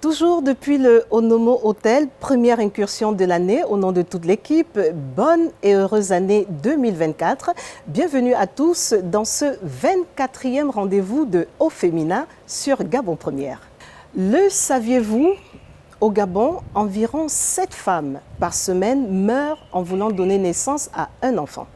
Toujours depuis le Onomo Hotel, première incursion de l'année au nom de toute l'équipe, bonne et heureuse année 2024. Bienvenue à tous dans ce 24e rendez-vous de Au Féminin sur Gabon Première. Le saviez-vous? Au Gabon, environ 7 femmes par semaine meurent en voulant donner naissance à un enfant.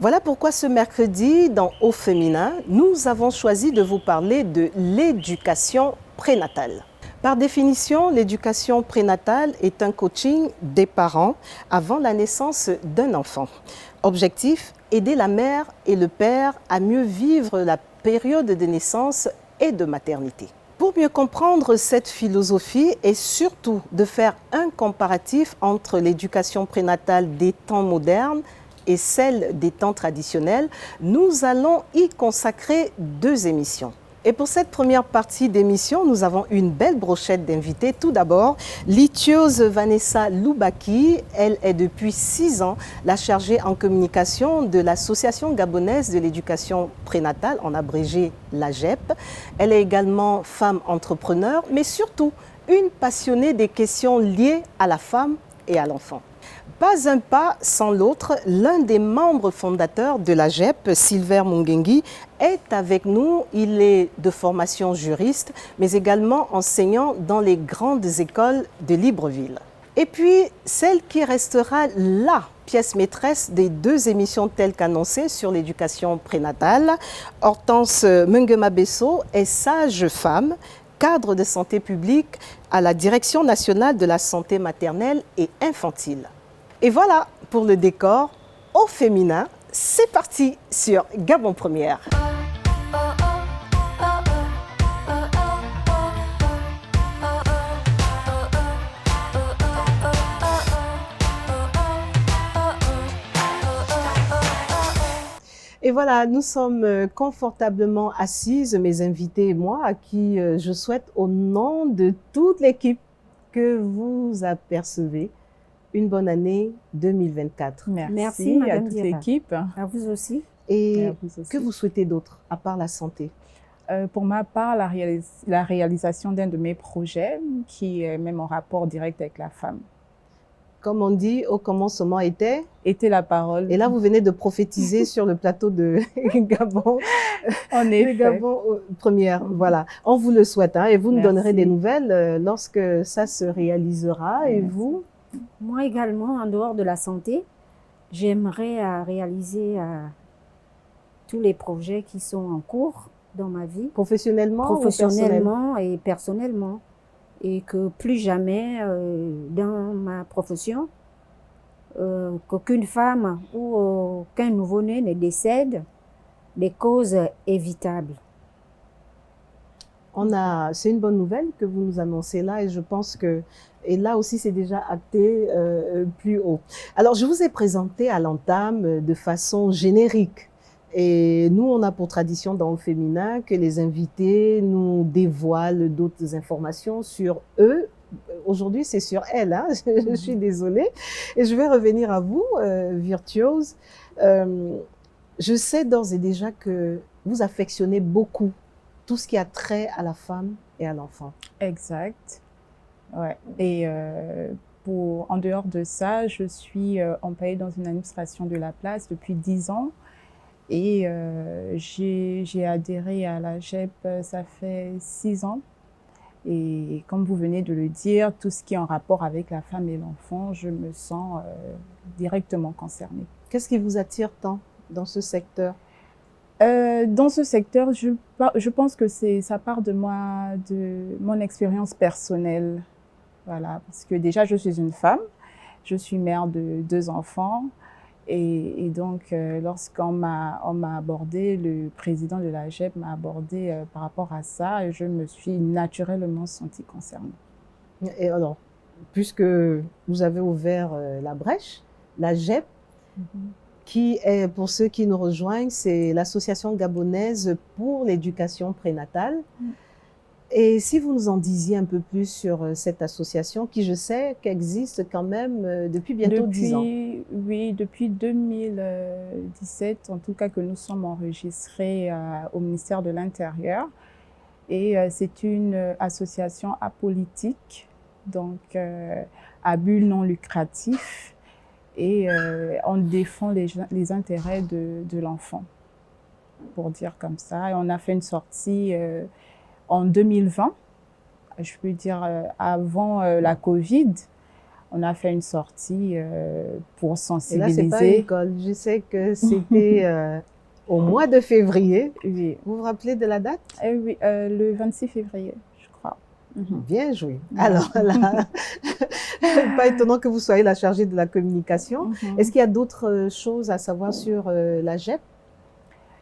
Voilà pourquoi ce mercredi, dans Au Féminin, nous avons choisi de vous parler de l'éducation prénatale. Par définition, l'éducation prénatale est un coaching des parents avant la naissance d'un enfant. Objectif, aider la mère et le père à mieux vivre la période de naissance et de maternité. Pour mieux comprendre cette philosophie et surtout de faire un comparatif entre l'éducation prénatale des temps modernes et celle des temps traditionnels, nous allons y consacrer 2 émissions. Et pour cette première partie d'émission, nous avons une belle brochette d'invités. Tout d'abord, l'ITIOS Vanessa Loubaki. Elle est depuis 6 ans la chargée en communication de l'Association gabonaise de l'éducation prénatale, en abrégé l'AGEP. Elle est également femme entrepreneur, mais surtout une passionnée des questions liées à la femme et à l'enfant. Pas un pas sans l'autre, l'un des membres fondateurs de l'AGEP, Silver Mungengi, est avec nous. Il est de formation juriste, mais également enseignant dans les grandes écoles de Libreville. Et puis, celle qui restera la pièce maîtresse des 2 émissions telles qu'annoncées sur l'éducation prénatale, Hortense Mungema-Besso est sage-femme, cadre de santé publique à la Direction nationale de la santé maternelle et infantile. Et voilà pour le décor au féminin. C'est parti sur Gabon Première. Et voilà, nous sommes confortablement assises, mes invités et moi, à qui je souhaite au nom de toute l'équipe que vous apercevez une bonne année 2024. Merci à toute l'équipe. À vous aussi. Et que vous souhaitez d'autre, à part la santé? Pour ma part, la réalisation d'un de mes projets qui est même en rapport direct avec la femme. Comme on dit, au commencement était la parole. Et là, vous venez de prophétiser sur le plateau de Gabon. En effet. Gabon Première, voilà. On vous le souhaite, hein, et vous nous donnerez des nouvelles lorsque ça se réalisera. Et vous? Moi également, en dehors de la santé, j'aimerais réaliser tous les projets qui sont en cours dans ma vie. Professionnellement et personnellement. Et que plus jamais dans ma profession, qu'aucune femme ou aucun nouveau-né ne décède des causes évitables. C'est une bonne nouvelle que vous nous annoncez là, et je pense que, et là aussi c'est déjà acté plus haut. Alors je vous ai présenté à l'entame de façon générique. Et nous, on a pour tradition dans Au Féminin que les invités nous dévoilent d'autres informations sur eux. Aujourd'hui, c'est sur elles, hein. Je suis désolée. Et je vais revenir à vous, Virtuose. Je sais d'ores et déjà que vous affectionnez beaucoup tout ce qui a trait à la femme et à l'enfant. Exact. Ouais. Et en dehors de ça, je suis employée dans une administration de la place depuis 10 ans. Et j'ai adhéré à l'AGEP, ça fait 6 ans. Et comme vous venez de le dire, tout ce qui est en rapport avec la femme et l'enfant, je me sens directement concernée. Qu'est-ce qui vous attire tant dans ce secteur? Dans ce secteur, je pense que ça part de mon expérience personnelle. Voilà, parce que déjà, je suis une femme, je suis mère de 2 enfants. Et donc, lorsqu'on m'a abordé, le président de l'AGEP m'a abordé par rapport à ça, et je me suis naturellement sentie concernée. Et alors, puisque vous avez ouvert la brèche, l'AGEP, qui est, pour ceux qui nous rejoignent, c'est l'Association gabonaise pour l'éducation prénatale. Et si vous nous en disiez un peu plus sur cette association, qui je sais qu'existe quand même depuis bientôt 10 ans. Oui, depuis 2017, en tout cas que nous sommes enregistrés au ministère de l'Intérieur. Et c'est une association apolitique, donc à but non lucratif. Et on défend les intérêts de l'enfant, pour dire comme ça. Et on a fait une sortie en 2020, je peux dire avant la Covid. On a fait une sortie pour sensibiliser. Et là, c'est pas une école. Je sais que c'était au mois de février. Oui. Vous vous rappelez de la date? Oui, le 26 février, je crois. Bien joué. Alors là, pas étonnant que vous soyez la chargée de la communication. Est-ce qu'il y a d'autres choses à savoir sur la JEP?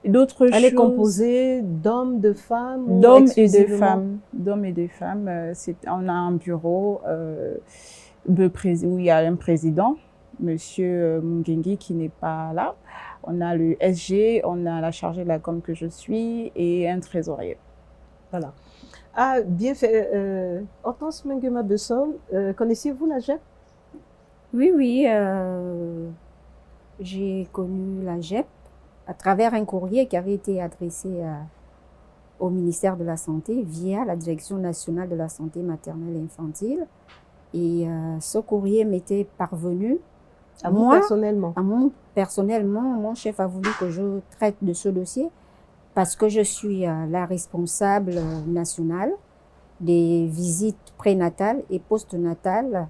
D'autres choses. Elle est composée d'hommes, de femmes? D'hommes et de femmes. D'hommes et de femmes. On a un bureau où il y a un président, Monsieur Mungengi, qui n'est pas là. On a le SG, on a la chargée de la com que je suis et un trésorier. Voilà. Ah, bien fait. Hortense Menguema-Bessol, connaissiez-vous la JEP? Oui, oui. J'ai connu la JEP à travers un courrier qui avait été adressé au ministère de la Santé via la Direction nationale de la santé maternelle et infantile. Et ce courrier m'était parvenu. À vous personnellement? Personnellement, mon chef a voulu que je traite de ce dossier parce que je suis la responsable nationale des visites prénatales et postnatales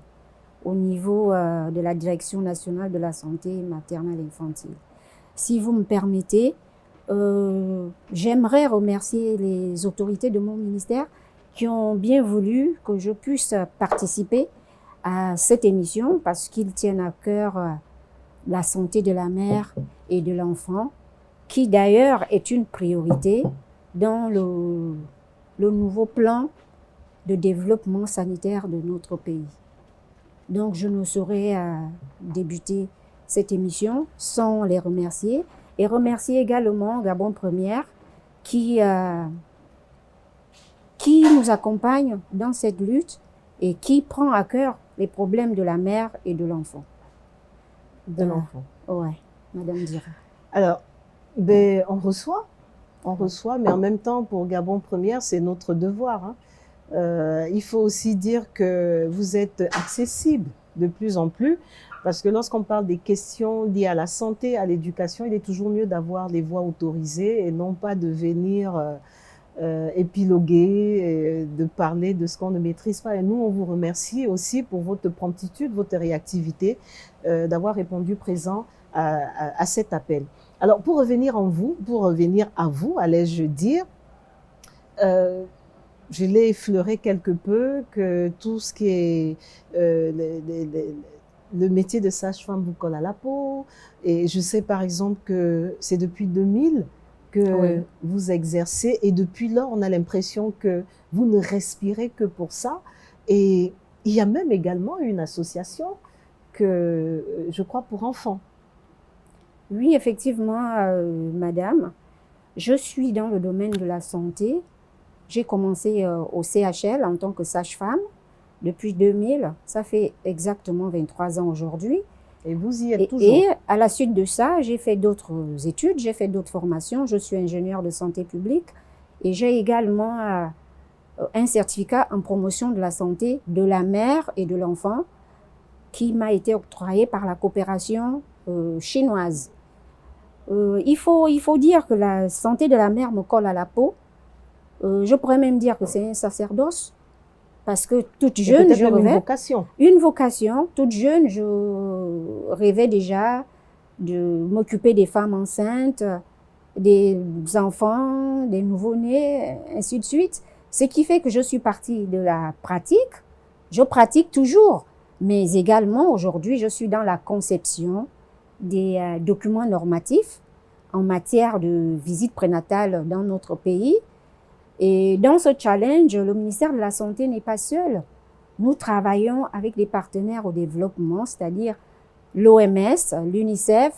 au niveau de la Direction nationale de la santé maternelle et infantile. Si vous me permettez, j'aimerais remercier les autorités de mon ministère qui ont bien voulu que je puisse participer à cette émission parce qu'ils tiennent à cœur la santé de la mère et de l'enfant, qui d'ailleurs est une priorité dans le nouveau plan de développement sanitaire de notre pays. Donc je ne saurais débuter cette émission sans les remercier et remercier également Gabon Première qui nous accompagne dans cette lutte et qui prend à cœur les problèmes de la mère et de l'enfant. De l'enfant. Ouais, Madame Dira. Alors, on reçoit, mais en même temps, pour Gabon Première, c'est notre devoir. Hein. Il faut aussi dire que vous êtes accessible de plus en plus, parce que lorsqu'on parle des questions liées à la santé, à l'éducation, il est toujours mieux d'avoir des voix autorisées et non pas de venir épiloguer, de parler de ce qu'on ne maîtrise pas. Et nous, on vous remercie aussi pour votre promptitude, votre réactivité, d'avoir répondu présent à cet appel. Alors, pour revenir à vous, allais-je dire, je l'ai effleuré quelque peu, que tout ce qui est le métier de sage-femme vous colle à la peau. Et je sais par exemple que c'est depuis 2000 que vous exercez, et depuis lors, on a l'impression que vous ne respirez que pour ça. Et il y a même également une association que je crois pour enfants. Oui, effectivement, madame. Je suis dans le domaine de la santé. J'ai commencé au CHL en tant que sage-femme depuis 2000. Ça fait exactement 23 ans aujourd'hui. Et vous y êtes toujours. Et à la suite de ça, j'ai fait d'autres études, j'ai fait d'autres formations. Je suis ingénieure de santé publique et j'ai également un certificat en promotion de la santé de la mère et de l'enfant qui m'a été octroyé par la coopération chinoise. Il faut dire que la santé de la mère me colle à la peau. Je pourrais même dire que c'est un sacerdoce. Parce que toute jeune, je rêvais. Une vocation. Toute jeune, je rêvais déjà de m'occuper des femmes enceintes, des enfants, des nouveau-nés, ainsi de suite. Ce qui fait que je suis partie de la pratique. Je pratique toujours. Mais également, aujourd'hui, je suis dans la conception des documents normatifs en matière de visite prénatale dans notre pays. Et dans ce challenge, le ministère de la Santé n'est pas seul. Nous travaillons avec des partenaires au développement, c'est-à-dire l'OMS, l'UNICEF,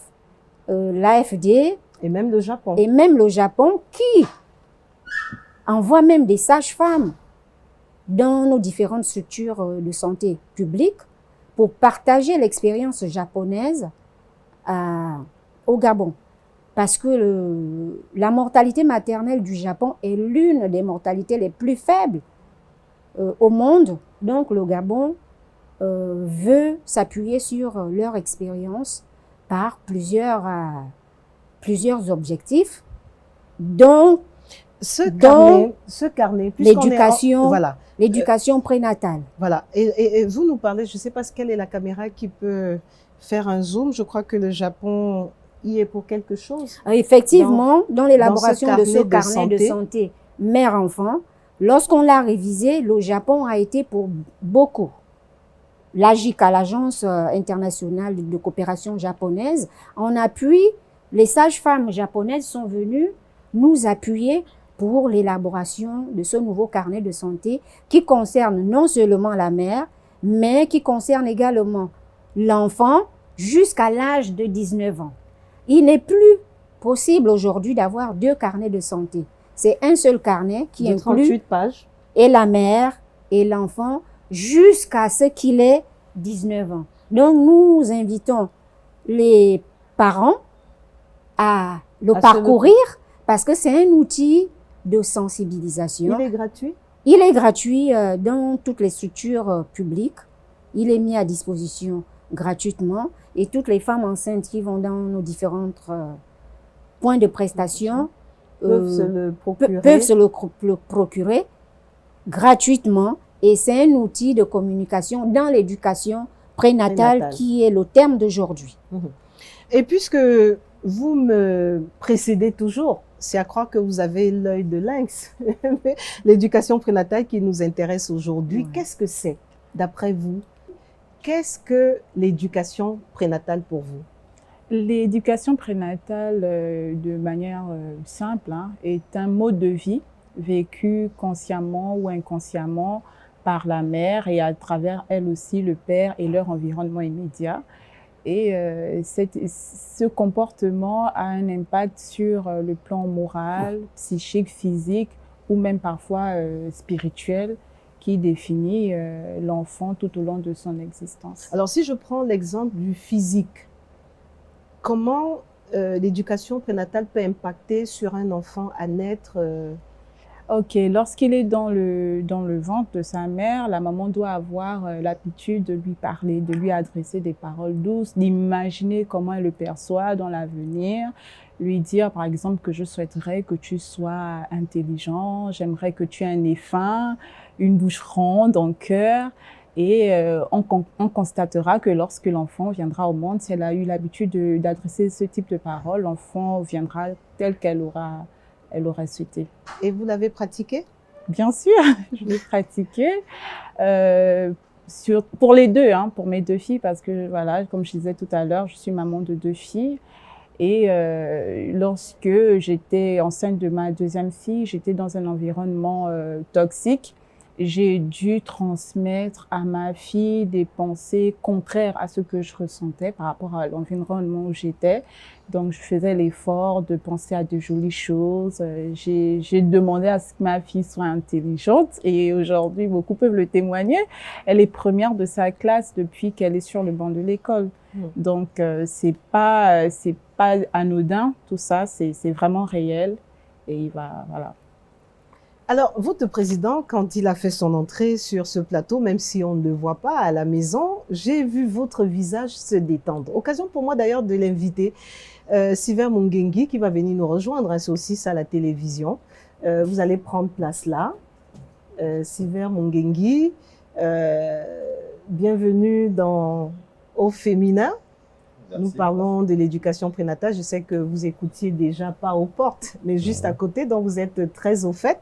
l'AFD. Et même le Japon. Et même le Japon qui envoie même des sages-femmes dans nos différentes structures de santé publique pour partager l'expérience japonaise au Gabon. parce que la mortalité maternelle du Japon est l'une des mortalités les plus faibles au monde. Donc le Gabon veut s'appuyer sur leur expérience par plusieurs objectifs, dont Ce carnet l'éducation voilà. Prénatale. Voilà. Et vous nous parlez, je ne sais pas quelle est la caméra qui peut faire un zoom. Je crois que le Japon y est pour quelque chose. Effectivement, dans l'élaboration de ce carnet de santé mère-enfant, lorsqu'on l'a révisé, le Japon a été pour beaucoup. L'AGICA, l'Agence internationale de coopération japonaise, en appui, les sages-femmes japonaises sont venues nous appuyer pour l'élaboration de ce nouveau carnet de santé qui concerne non seulement la mère, mais qui concerne également l'enfant jusqu'à l'âge de 19 ans. Il n'est plus possible aujourd'hui d'avoir 2 carnets de santé. C'est un seul carnet qui inclut 38 pages. Et la mère et l'enfant jusqu'à ce qu'il ait 19 ans. Donc, nous invitons les parents à le parcourir parce que c'est un outil de sensibilisation. Il est gratuit? Il est gratuit dans toutes les structures publiques. Il est mis à disposition gratuitement et toutes les femmes enceintes qui vont dans nos différents points de prestation peuvent se le procurer gratuitement. Et c'est un outil de communication dans l'éducation prénatale qui est le terme d'aujourd'hui. Et puisque vous me précédez toujours, c'est à croire que vous avez l'œil de lynx. L'éducation prénatale qui nous intéresse aujourd'hui, qu'est-ce que c'est, d'après vous? Qu'est-ce que l'éducation prénatale pour vous? L'éducation prénatale, de manière simple, est un mode de vie vécu consciemment ou inconsciemment par la mère et à travers elle aussi le père et leur environnement immédiat. Et ce comportement a un impact sur le plan moral, psychique, physique ou même parfois spirituel qui définit l'enfant tout au long de son existence. Alors si je prends l'exemple du physique, comment l'éducation prénatale peut impacter sur un enfant à naître? Ok, lorsqu'il est dans le ventre de sa mère, la maman doit avoir l'habitude de lui parler, de lui adresser des paroles douces, d'imaginer comment elle le perçoit dans l'avenir, lui dire par exemple que je souhaiterais que tu sois intelligent, j'aimerais que tu aies un nez fin, une bouche ronde, un cœur. Et on constatera que lorsque l'enfant viendra au monde, si elle a eu l'habitude d'adresser ce type de paroles, l'enfant viendra tel qu'elle aurait souhaité. Et vous l'avez pratiqué? Bien sûr, je l'ai pratiqué pour les deux, pour mes 2 filles, parce que voilà, comme je disais tout à l'heure, je suis maman de 2 filles. Et lorsque j'étais enceinte de ma 2e fille, j'étais dans un environnement toxique. J'ai dû transmettre à ma fille des pensées contraires à ce que je ressentais par rapport à l'environnement où j'étais. Donc, je faisais l'effort de penser à de jolies choses. J'ai demandé à ce que ma fille soit intelligente et aujourd'hui, beaucoup peuvent le témoigner. Elle est première de sa classe depuis qu'elle est sur le banc de l'école. Donc, c'est pas anodin, tout ça, c'est vraiment réel et voilà. Alors, votre président, quand il a fait son entrée sur ce plateau, même si on ne le voit pas à la maison, j'ai vu votre visage se détendre. Occasion pour moi d'ailleurs de l'inviter, Siver Mungengi, qui va venir nous rejoindre, c'est aussi ça la télévision. Vous allez prendre place là. Siver Mungengi, bienvenue dans Au Féminin. Merci. Nous parlons de l'éducation prénatale. Je sais que vous écoutiez déjà pas aux portes, mais juste à côté. Donc, vous êtes très au fait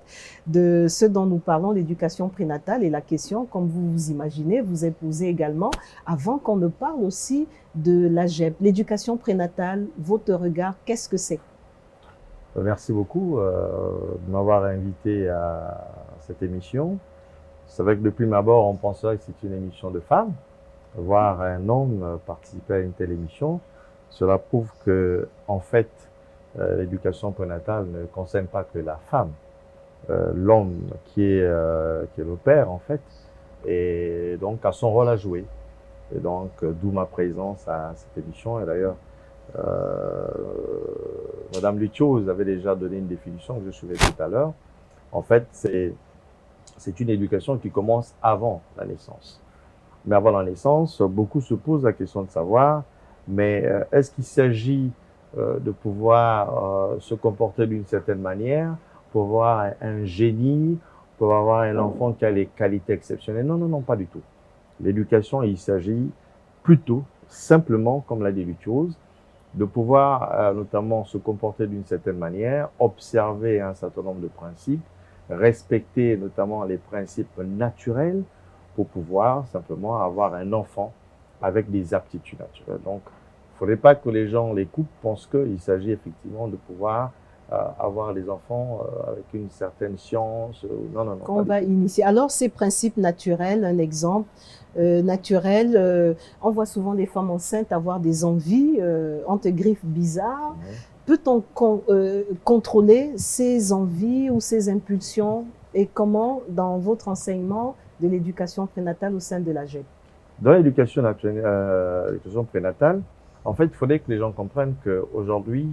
de ce dont nous parlons, l'éducation prénatale. Et la question, comme vous vous imaginez, vous est posée également avant qu'on ne parle aussi de l'AGEP. L'éducation prénatale, votre regard, qu'est-ce que c'est? Merci beaucoup de m'avoir invité à cette émission. C'est vrai que depuis ma abord, on pensait que c'est une émission de femmes. Voir un homme participer à une telle émission, cela prouve que, en fait, l'éducation prénatale ne concerne pas que la femme. L'homme qui est le père, en fait, et donc a son rôle à jouer. Et donc, d'où ma présence à cette émission. Et d'ailleurs, Madame Lutios avait déjà donné une définition que je suivais tout à l'heure. En fait, c'est une éducation qui commence avant la naissance. Mais avant la naissance, beaucoup se posent la question de savoir, mais est-ce qu'il s'agit de pouvoir se comporter d'une certaine manière, pour avoir un génie, pour avoir un enfant qui a les qualités exceptionnelles? Non, non, non, pas du tout. L'éducation, il s'agit plutôt, simplement, comme l'a dit Lutios, de pouvoir notamment se comporter d'une certaine manière, observer un certain nombre de principes, respecter notamment les principes naturels pour pouvoir simplement avoir un enfant avec des aptitudes naturelles. Donc, il ne faudrait pas que les gens, les couples, pensent qu'il s'agit effectivement de pouvoir avoir des enfants avec une certaine science. Non, non, non. Qu'on va initier. Alors, ces principes naturels, un exemple naturel, on voit souvent des femmes enceintes avoir des envies entre griffes bizarres. Peut-on contrôler ces envies ou ces impulsions et comment dans votre enseignement de l'éducation prénatale au sein de la GEP? Dans l'éducation prénatale, en fait, il faudrait que les gens comprennent qu'aujourd'hui,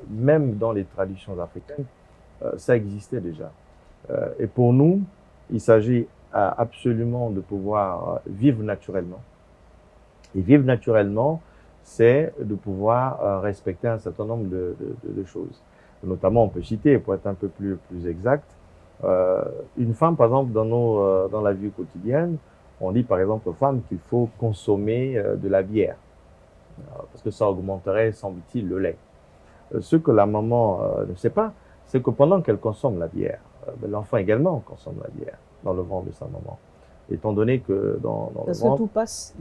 même dans les traditions africaines, ça existait déjà. Et pour nous, il s'agit absolument de pouvoir vivre naturellement. Et vivre naturellement, c'est de pouvoir respecter un certain nombre de choses. Notamment, on peut citer, pour être un peu plus exact, une femme, par exemple, dans la vie quotidienne, on dit par exemple aux femmes qu'il faut consommer de la bière, parce que ça augmenterait, semble-t-il, le lait. Ce que la maman ne sait pas, c'est que pendant qu'elle consomme la bière, l'enfant également consomme la bière dans le ventre de sa maman. Étant donné que dans le ventre, tout passe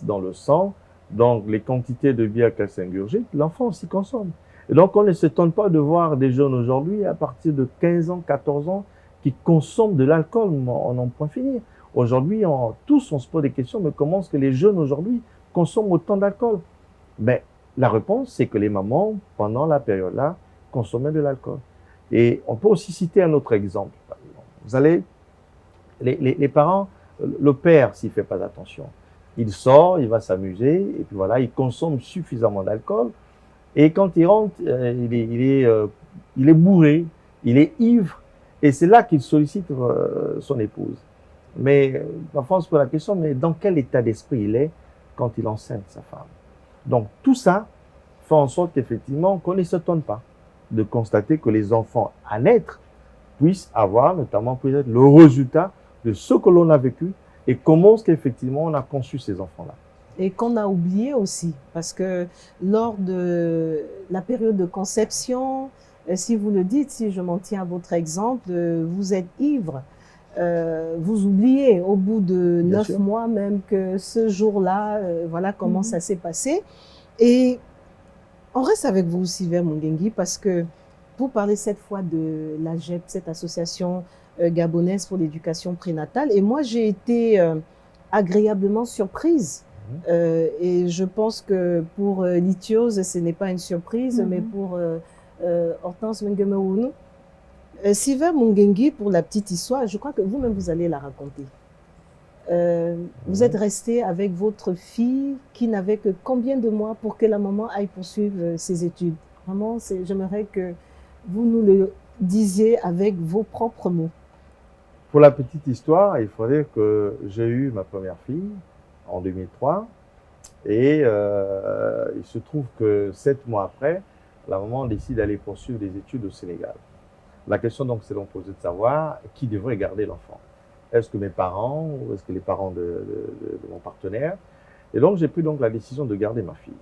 dans le sang, donc les quantités de bière qu'elle s'ingurgite, l'enfant aussi consomme. Et donc on ne s'étonne pas de voir des jeunes aujourd'hui, à partir de 15 ans, 14 ans, qui consomment de l'alcool, on n'en peut finir. Aujourd'hui, tous on se pose des questions, mais comment est-ce que les jeunes aujourd'hui consomment autant d'alcool? Mais la réponse, c'est que les mamans, pendant la période-là, consommaient de l'alcool. Et on peut aussi citer un autre exemple. Vous allez, les parents, le père, s'il ne fait pas attention, il sort, il va s'amuser, et puis voilà, il consomme suffisamment d'alcool. Et quand il rentre, il est bourré, il est ivre, et c'est là qu'il sollicite son épouse. Mais parfois on se pose la question, mais dans quel état d'esprit il est quand il enseigne sa femme? Donc tout ça fait en sorte qu'effectivement, qu'on ne s'étonne pas de constater que les enfants à naître puissent avoir notamment peut-être le résultat de ce que l'on a vécu et comment est-ce qu'effectivement on a conçu ces enfants-là. Et qu'on a oublié aussi, parce que lors de la période de conception, si vous le dites, si je m'en tiens à votre exemple, vous êtes ivre, vous oubliez au bout de 9 mois même que ce jour-là, voilà comment ça s'est passé. Et on reste avec vous, Sylvain Mungengui, parce que pour parler cette fois de la GEP, cette association gabonaise pour l'éducation prénatale, et moi j'ai été agréablement surprise. Et je pense que pour Lutios, ce n'est pas une surprise, mais pour Hortense Mengemewunu, Sylvain Mungengui, pour la petite histoire, je crois que vous-même vous allez la raconter. Vous êtes resté avec votre fille qui n'avait que combien de mois pour que la maman aille poursuivre ses études? Vraiment, j'aimerais que vous nous le disiez avec vos propres mots. Pour la petite histoire, il faudrait que j'ai eu ma première fille en 2003 et il se trouve que 7 mois après, la maman décide d'aller poursuivre des études au Sénégal. La question donc c'est donc posée de savoir qui devrait garder l'enfant. Est-ce que mes parents ou est-ce que les parents de mon partenaire? Et donc j'ai pris donc la décision de garder ma fille.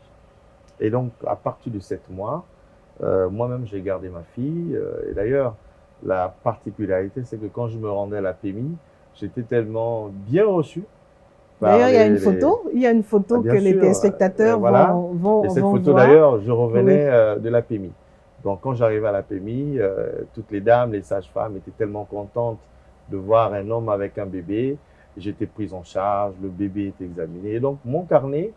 Et donc à partir de 7 mois, moi-même j'ai gardé ma fille. Et d'ailleurs, la particularité c'est que quand je me rendais à la PMI, j'étais tellement bien reçu. D'ailleurs, il y a une photo que les téléspectateurs vont et cette vont photo voir. d'ailleurs, je revenais de la PMI. Donc quand j'arrivais à la PMI, toutes les dames, les sages-femmes étaient tellement contentes de voir un homme avec un bébé. J'étais prise en charge, le bébé était examiné. Et donc mon carnet,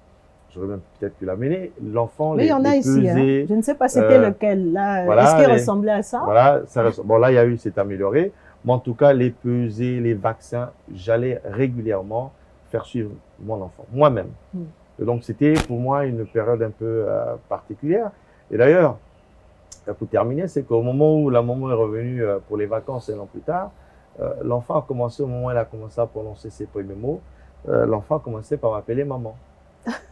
j'aurais même peut-être pu l'amener, l'enfant, Mais il y en a ici, hein. Je ne sais pas c'était lequel. Là, voilà, est-ce qu'il ressemblait à ça? Voilà, bon là il y a eu, c'est amélioré. Mais en tout cas, les pesées, les vaccins, j'allais régulièrement faire suivre mon enfant, moi-même. Et donc, c'était pour moi une période un peu particulière. Et d'ailleurs, pour terminer, c'est qu'au moment où la maman est revenue pour les vacances 1 an plus tard, l'enfant a commencé, au moment où elle a commencé à prononcer ses premiers mots, l'enfant a commencé par m'appeler maman.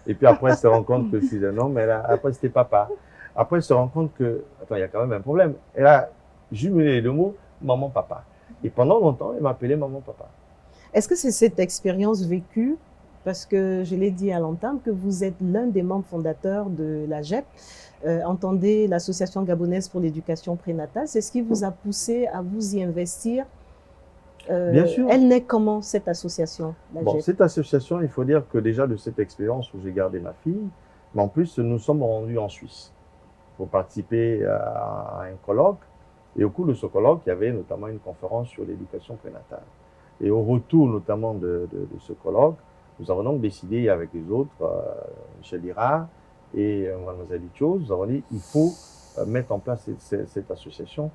Et puis après, elle se rend compte que je suis un homme, mais après, c'était papa. Après, elle se rend compte que, attends, il y a quand même un problème. Elle a jumelé les deux mots, maman, papa. Et pendant longtemps, elle m'appelait maman, papa. Est-ce que c'est cette expérience vécue, parce que je l'ai dit à l'entame, que vous êtes l'un des membres fondateurs de la GEP, entendez l'Association gabonaise pour l'éducation prénatale, c'est ce qui vous a poussé à vous y investir? Bien sûr. Elle naît comment, cette association, la Bon, GEP? cette association, il faut dire que déjà de cette expérience où j'ai gardé ma fille, mais en plus, nous sommes rendus en Suisse pour participer à un colloque. Et au cours de ce colloque, il y avait notamment une conférence sur l'éducation prénatale. Et au retour notamment de ce colloque, nous avons donc décidé avec les autres, Michel Lira et Mademoiselle Itios, nous avons dit il faut mettre en place cette association,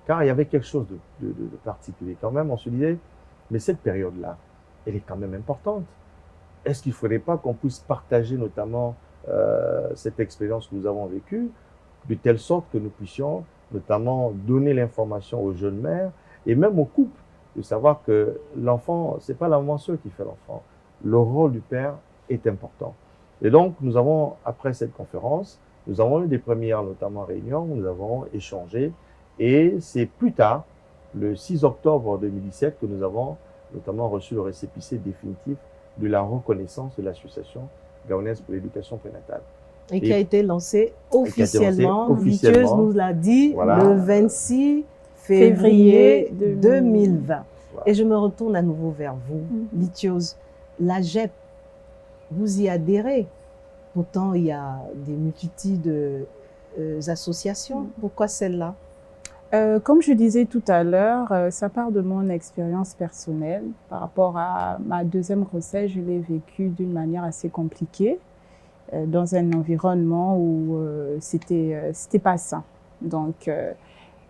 car il y avait quelque chose de particulier quand même. On se disait, mais cette période-là, elle est quand même importante. Est-ce qu'il ne faudrait pas qu'on puisse partager notamment cette expérience que nous avons vécue, de telle sorte que nous puissions notamment donner l'information aux jeunes mères et même aux couples, de savoir que l'enfant, ce n'est pas la maman seule qui fait l'enfant. Le rôle du père est important. Et donc, nous avons, après cette conférence, nous avons eu des premières, notamment réunions, où nous avons échangé. Et c'est plus tard, le 6 octobre 2017, que nous avons notamment reçu le récépissé définitif de la reconnaissance de l'Association gabonaise pour l'éducation prénatale. Et qui a été lancé officiellement, officiellement, nous l'a dit, voilà, le 26 février 2020. Voilà. Et je me retourne à nouveau vers vous, Litios. La GEP, vous y adhérez. Pourtant, il y a des multitudes d'associations. Pourquoi celle-là? Comme je disais tout à l'heure, ça part de mon expérience personnelle. Par rapport à ma deuxième grossesse, je l'ai vécue d'une manière assez compliquée, dans un environnement où c'était pas sain. Donc,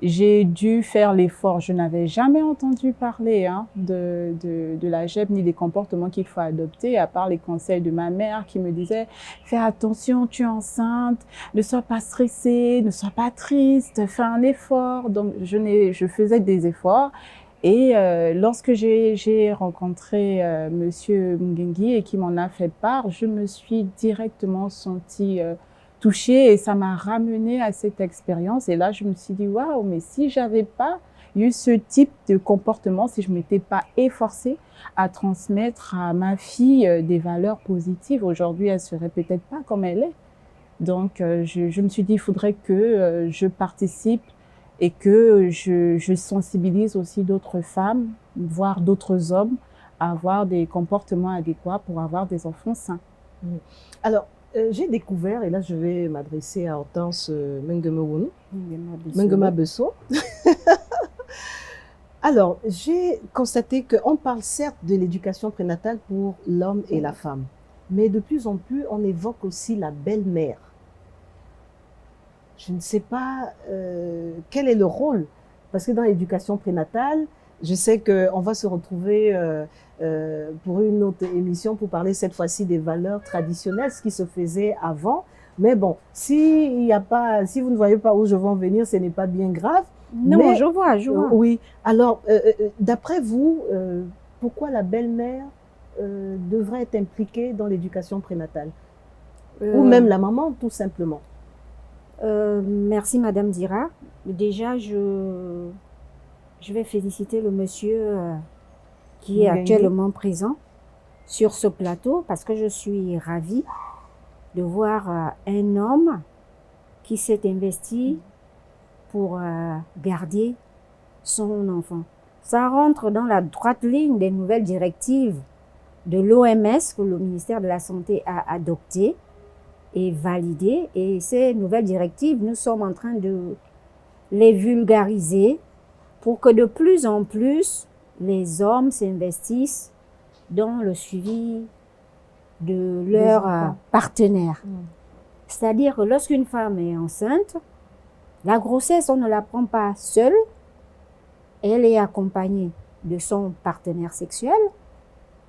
j'ai dû faire l'effort. Je n'avais jamais entendu parler de la GEP ni des comportements qu'il faut adopter, à part les conseils de ma mère qui me disait « Fais attention, tu es enceinte, ne sois pas stressée, ne sois pas triste, fais un effort. » Donc, je faisais des efforts. Et lorsque j'ai rencontré Monsieur Mgengi et qui m'en a fait part, je me suis directement sentie touchée et ça m'a ramenée à cette expérience. Et là, je me suis dit, waouh, mais si j'avais pas eu ce type de comportement, si je m'étais pas efforcée à transmettre à ma fille des valeurs positives, aujourd'hui, elle serait peut-être pas comme elle est. Donc, je me suis dit, il faudrait que je participe et que je sensibilise aussi d'autres femmes, voire d'autres hommes, à avoir des comportements adéquats pour avoir des enfants sains. Alors, j'ai découvert, et là je vais m'adresser à Hortense Mengema Besso. Alors, j'ai constaté qu'on parle certes de l'éducation prénatale pour l'homme et la femme, mais de plus en plus, on évoque aussi la belle-mère. Je ne sais pas quel est le rôle, parce que dans l'éducation prénatale, je sais qu'on va se retrouver pour une autre émission pour parler cette fois-ci des valeurs traditionnelles, ce qui se faisait avant. Mais bon, si vous ne voyez pas où je veux en venir, ce n'est pas bien grave. Non, mais, je vois. Oui. Alors, d'après vous, pourquoi la belle-mère devrait être impliquée dans l'éducation prénatale? Ou même la maman, tout simplement. Merci, Madame Dira. Déjà, je vais féliciter le monsieur qui est actuellement présent sur ce plateau parce que je suis ravie de voir un homme qui s'est investi pour garder son enfant. Ça rentre dans la droite ligne des nouvelles directives de l'OMS que le ministère de la Santé a adoptées et validées. Et ces nouvelles directives, nous sommes en train de les vulgariser pour que de plus en plus les hommes s'investissent dans le suivi de leurs partenaires. C'est-à-dire que lorsqu'une femme est enceinte, la grossesse, on ne la prend pas seule, elle est accompagnée de son partenaire sexuel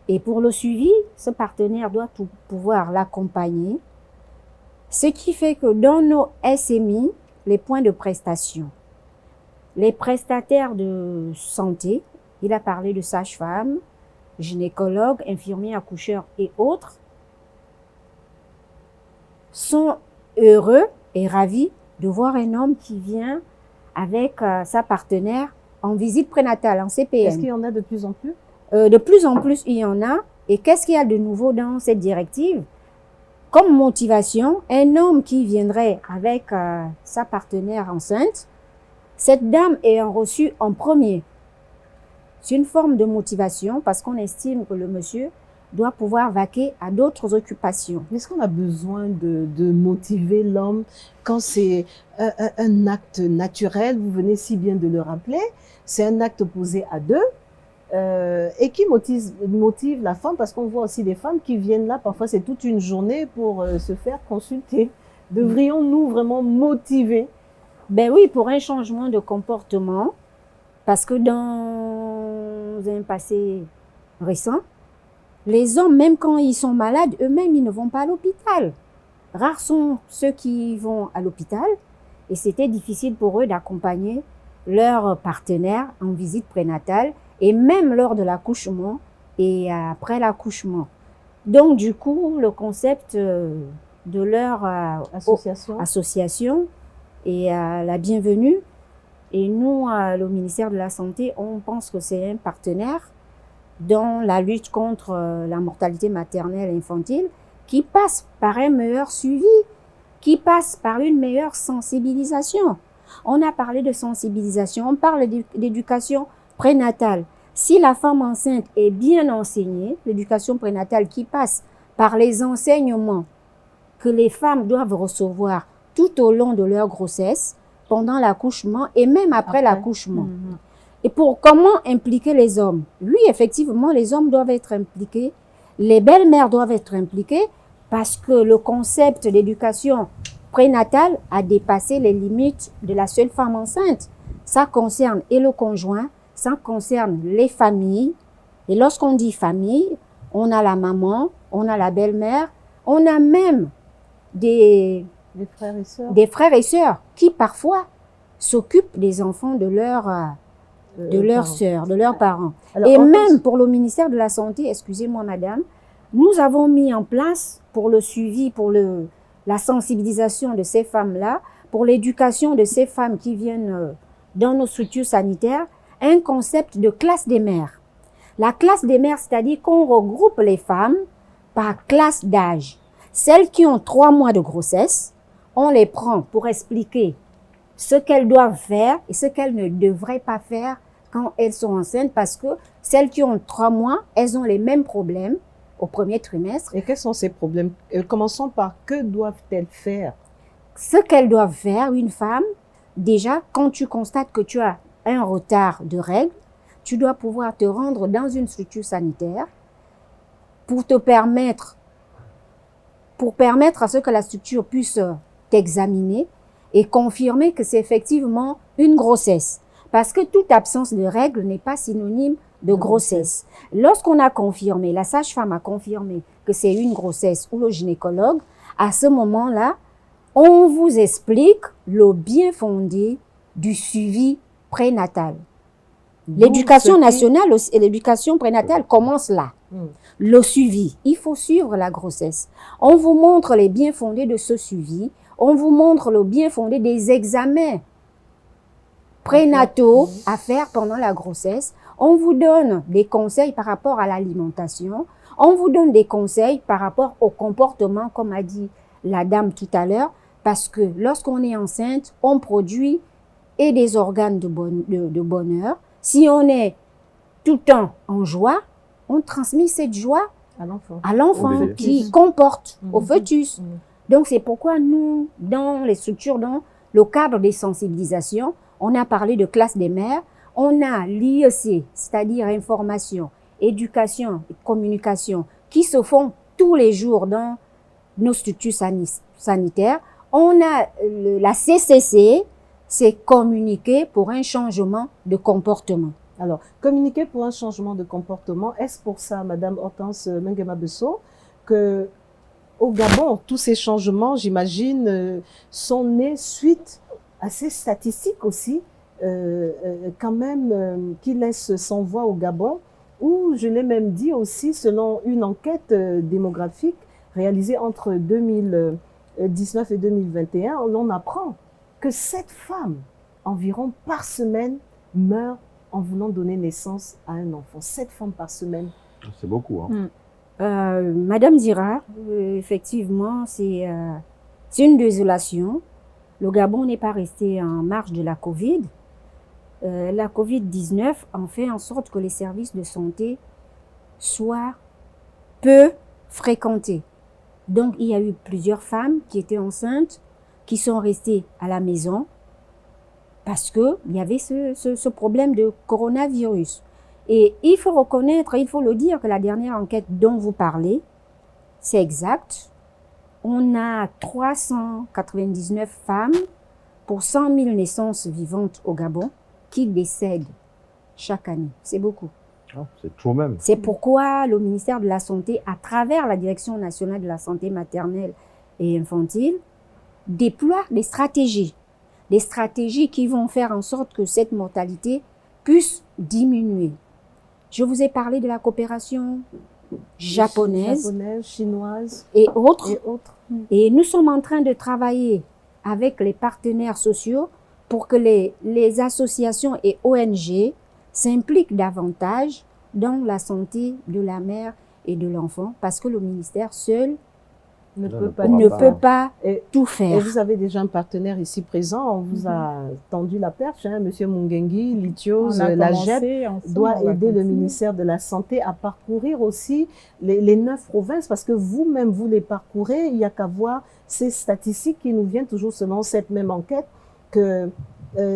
Et pour le suivi, ce partenaire doit pouvoir l'accompagner. Ce qui fait que dans nos SMI, les points de prestation, les prestataires de santé, il a parlé de sages-femmes, gynécologues, infirmiers, accoucheurs et autres, sont heureux et ravis de voir un homme qui vient avec sa partenaire en visite prénatale, en CPN. Est-ce qu'il y en a de plus en plus? De plus en plus, il y en a. Et qu'est-ce qu'il y a de nouveau dans cette directive? Comme motivation, un homme qui viendrait avec sa partenaire enceinte, cette dame ayant reçu en premier. C'est une forme de motivation parce qu'on estime que le monsieur doit pouvoir vaquer à d'autres occupations. Est-ce qu'on a besoin de motiver l'homme quand c'est un acte naturel? Vous venez si bien de le rappeler. C'est un acte posé à deux. Et qui motive la femme, parce qu'on voit aussi des femmes qui viennent là, parfois c'est toute une journée pour se faire consulter. Devrions-nous vraiment motiver? Ben oui, pour un changement de comportement, parce que dans un passé récent, les hommes, même quand ils sont malades, eux-mêmes, ils ne vont pas à l'hôpital. Rares sont ceux qui vont à l'hôpital, et c'était difficile pour eux d'accompagner leur partenaire en visite prénatale, et même lors de l'accouchement et après l'accouchement. Donc, du coup, le concept de leur association est la bienvenue. Et nous, le ministère de la Santé, on pense que c'est un partenaire dans la lutte contre la mortalité maternelle et infantile qui passe par un meilleur suivi, qui passe par une meilleure sensibilisation. On a parlé de sensibilisation, on parle d'éducation prénatale. Si la femme enceinte est bien enseignée, l'éducation prénatale qui passe par les enseignements que les femmes doivent recevoir tout au long de leur grossesse, pendant l'accouchement et même après l'accouchement. Et pour comment impliquer les hommes? Oui, effectivement, les hommes doivent être impliqués, les belles-mères doivent être impliquées parce que le concept d'éducation prénatale a dépassé les limites de la seule femme enceinte. Ça concerne et le conjoint, ça concerne les familles. Et lorsqu'on dit famille, on a la maman, on a la belle-mère, on a même des frères et sœurs qui parfois s'occupent des enfants de leurs sœurs, de leurs parents. Alors, et même pour le ministère de la Santé, excusez-moi madame, nous avons mis en place pour le suivi, pour la sensibilisation de ces femmes-là, pour l'éducation de ces femmes qui viennent dans nos structures sanitaires, un concept de classe des mères. La classe des mères, c'est-à-dire qu'on regroupe les femmes par classe d'âge. Celles qui ont 3 mois de grossesse, on les prend pour expliquer ce qu'elles doivent faire et ce qu'elles ne devraient pas faire quand elles sont enceintes, parce que celles qui ont 3 mois, elles ont les mêmes problèmes au premier trimestre. Et quels sont ces problèmes? Commençons par que doivent-elles faire? Ce qu'elles doivent faire, une femme, déjà, quand tu constates que tu as un retard de règles, tu dois pouvoir te rendre dans une structure sanitaire pour permettre à ce que la structure puisse t'examiner et confirmer que c'est effectivement une grossesse. Parce que toute absence de règles n'est pas synonyme de grossesse. Lorsqu'on a confirmé, la sage-femme a confirmé que c'est une grossesse ou le gynécologue, à ce moment-là, on vous explique le bien fondé du suivi prénatal. L'éducation nationale et l'éducation prénatale commence là. Le suivi, il faut suivre la grossesse. On vous montre les bien fondés de ce suivi. On vous montre le bien fondé des examens prénataux à faire pendant la grossesse. On vous donne des conseils par rapport à l'alimentation. On vous donne des conseils par rapport au comportement, comme a dit la dame tout à l'heure, parce que lorsqu'on est enceinte, on produit et des organes de bonheur. Si on est tout le temps en joie, on transmet cette joie à l'enfant qui comporte, au fœtus. Donc, c'est pourquoi nous, dans les structures, dans le cadre des sensibilisations, on a parlé de classe des mères, on a l'IEC, c'est-à-dire information, éducation et communication, qui se font tous les jours dans nos structures sanitaires. On a la CCC, c'est communiquer pour un changement de comportement. Alors, communiquer pour un changement de comportement, est-ce pour ça, Madame Hortense Menguema Besso, que au Gabon, tous ces changements, j'imagine, sont nés suite à ces statistiques aussi, quand même, qui laissent sans voix au Gabon, où je l'ai même dit aussi, selon une enquête démographique réalisée entre 2019 et 2021, on apprend que 7 femmes environ par semaine meurent en voulant donner naissance à un enfant. 7 femmes par semaine. C'est beaucoup, hein. Madame Dira, effectivement, c'est une désolation. Le Gabon n'est pas resté en marge de la Covid. La Covid-19 en fait en sorte que les services de santé soient peu fréquentés. Donc, il y a eu plusieurs femmes qui étaient enceintes, qui sont restées à la maison parce qu'il y avait ce problème de coronavirus. Et il faut reconnaître, il faut le dire, que la dernière enquête dont vous parlez, c'est exact. On a 399 femmes pour 100 000 naissances vivantes au Gabon qui décèdent chaque année. C'est beaucoup. Ah, c'est trop même. C'est pourquoi le ministère de la Santé, à travers la Direction nationale de la santé maternelle et infantile, déploie des stratégies qui vont faire en sorte que cette mortalité puisse diminuer. Je vous ai parlé de la coopération japonaise, chinoise et autres. Et Et nous sommes en train de travailler avec les partenaires sociaux pour que les associations et ONG s'impliquent davantage dans la santé de la mère et de l'enfant, parce que le ministère seul ne peut pas tout Et faire. vous avez déjà un partenaire ici présent. On vous a tendu la perche, hein, Monsieur Mungengi, Lithios, la JEP doit aider le ministère de la Santé à parcourir aussi les 9 provinces, parce que vous-même, vous les parcourez. Il n'y a qu'à voir ces statistiques qui nous viennent toujours selon cette même enquête, que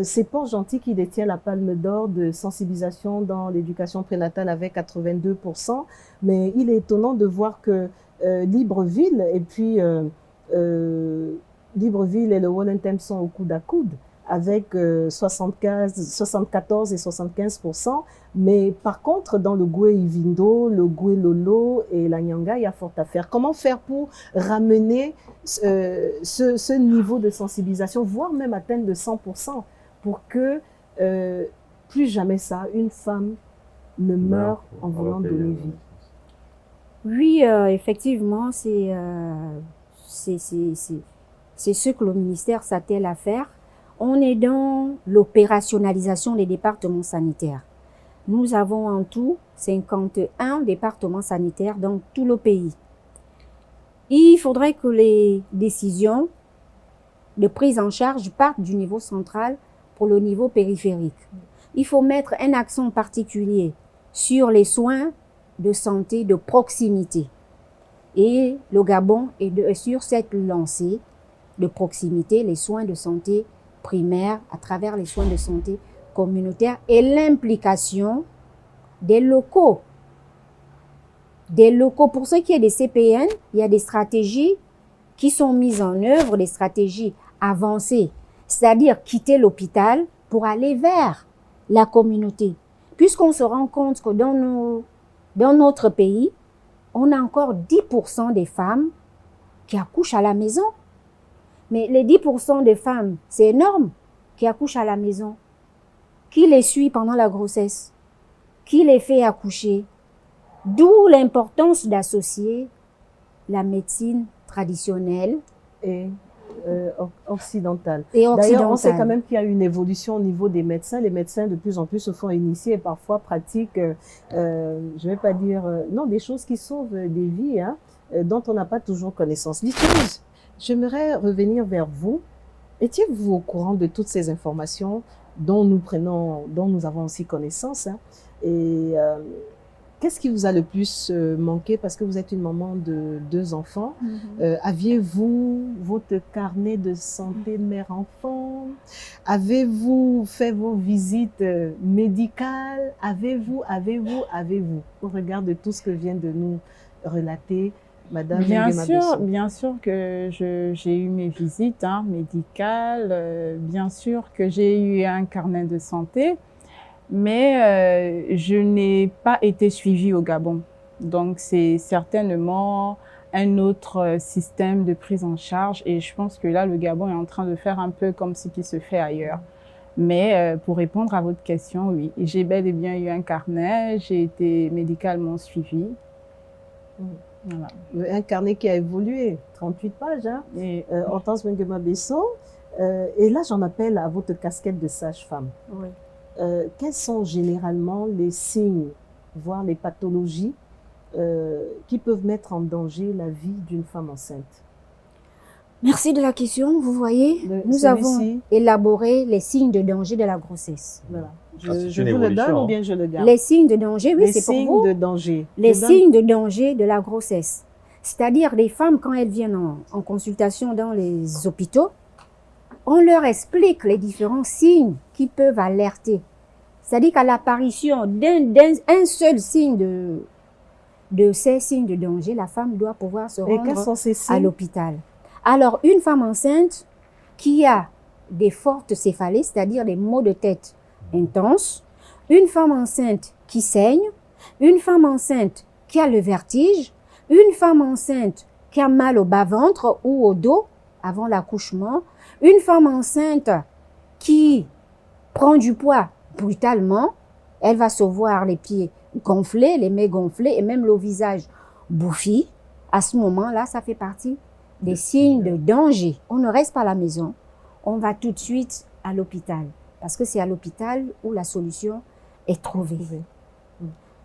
c'est Port-Gentil qui détient la palme d'or de sensibilisation dans l'éducation prénatale avec 82%. Mais il est étonnant de voir que Libreville et puis Libreville et le Wallentem sont au coude à coude avec 74 et 75%. Mais par contre, dans le Goué-Ivindo, le Goué-Lolo et la Nyanga, il y a fort à faire. Comment faire pour ramener ce niveau de sensibilisation, voire même atteindre de 100%, pour que plus jamais ça, une femme ne meure en voulant donner vie? Oui, effectivement, c'est ce que le ministère s'attelle à faire. On est dans l'opérationnalisation des départements sanitaires. Nous avons en tout 51 départements sanitaires dans tout le pays. Il faudrait que les décisions de prise en charge partent du niveau central pour le niveau périphérique. Il faut mettre un accent particulier sur les soins de santé de proximité. Et le Gabon est sur cette lancée de proximité, les soins de santé primaires à travers les soins de santé communautaires et l'implication des locaux. Des locaux. Pour ce qui est des CPN, il y a des stratégies qui sont mises en œuvre, des stratégies avancées, c'est-à-dire quitter l'hôpital pour aller vers la communauté. Puisqu'on se rend compte que dans notre pays, on a encore 10% des femmes qui accouchent à la maison. Mais les 10% des femmes, c'est énorme, qui accouchent à la maison. Qui les suit pendant la grossesse? Qui les fait accoucher? D'où l'importance d'associer la médecine traditionnelle et occidentale. D'ailleurs, on sait quand même qu'il y a une évolution au niveau des médecins. Les médecins de plus en plus se font initier et parfois pratiquent, je vais pas dire, non, des choses qui sauvent des vies, hein, dont on n'a pas toujours connaissance. Lithios, j'aimerais revenir vers vous. Étiez-vous au courant de toutes ces informations dont nous avons aussi connaissance, hein, et qu'est-ce qui vous a le plus manqué, parce que vous êtes une maman de 2 enfants? Aviez-vous votre carnet de santé mère-enfant? Avez-vous fait vos visites médicales? Avez-vous, au regard de tout ce que vient de nous relater Madame Menguema Besso? Bien sûr que j'ai eu mes visites médicales, bien sûr que j'ai eu un carnet de santé. Mais je n'ai pas été suivie au Gabon. Donc, c'est certainement un autre système de prise en charge. Et je pense que là, le Gabon est en train de faire un peu comme ce qui se fait ailleurs. Mais pour répondre à votre question, oui, j'ai bel et bien eu un carnet, j'ai été médicalement suivie. Voilà. Un carnet qui a évolué, 38 pages, hein. Et, Hortense Nguema Besson. Et là, j'en appelle à votre casquette de sage-femme. Oui. Quels sont généralement les signes, voire les pathologies qui peuvent mettre en danger la vie d'une femme enceinte? Merci de la question. Vous voyez, nous avons élaboré les signes de danger de la grossesse. Voilà. Je vous le donne ou bien je le garde? Les signes de danger, oui, c'est pour vous. Les signes de danger. Les signes de danger de la grossesse. C'est-à-dire, les femmes, quand elles viennent en consultation dans les hôpitaux, on leur explique les différents signes qui peuvent alerter. C'est-à-dire qu'à l'apparition d'un seul signe de ces signes de danger, la femme doit pouvoir se rendre à l'hôpital. Alors, une femme enceinte qui a des fortes céphalées, c'est-à-dire des maux de tête intenses, une femme enceinte qui saigne, une femme enceinte qui a le vertige, une femme enceinte qui a mal au bas-ventre ou au dos avant l'accouchement, une femme enceinte qui prend du poids brutalement, elle va se voir les pieds gonflés, les mains gonflés et même le visage bouffi. À ce moment-là, ça fait partie des signes de danger. On ne reste pas à la maison, on va tout de suite à l'hôpital. Parce que c'est à l'hôpital où la solution est trouvée.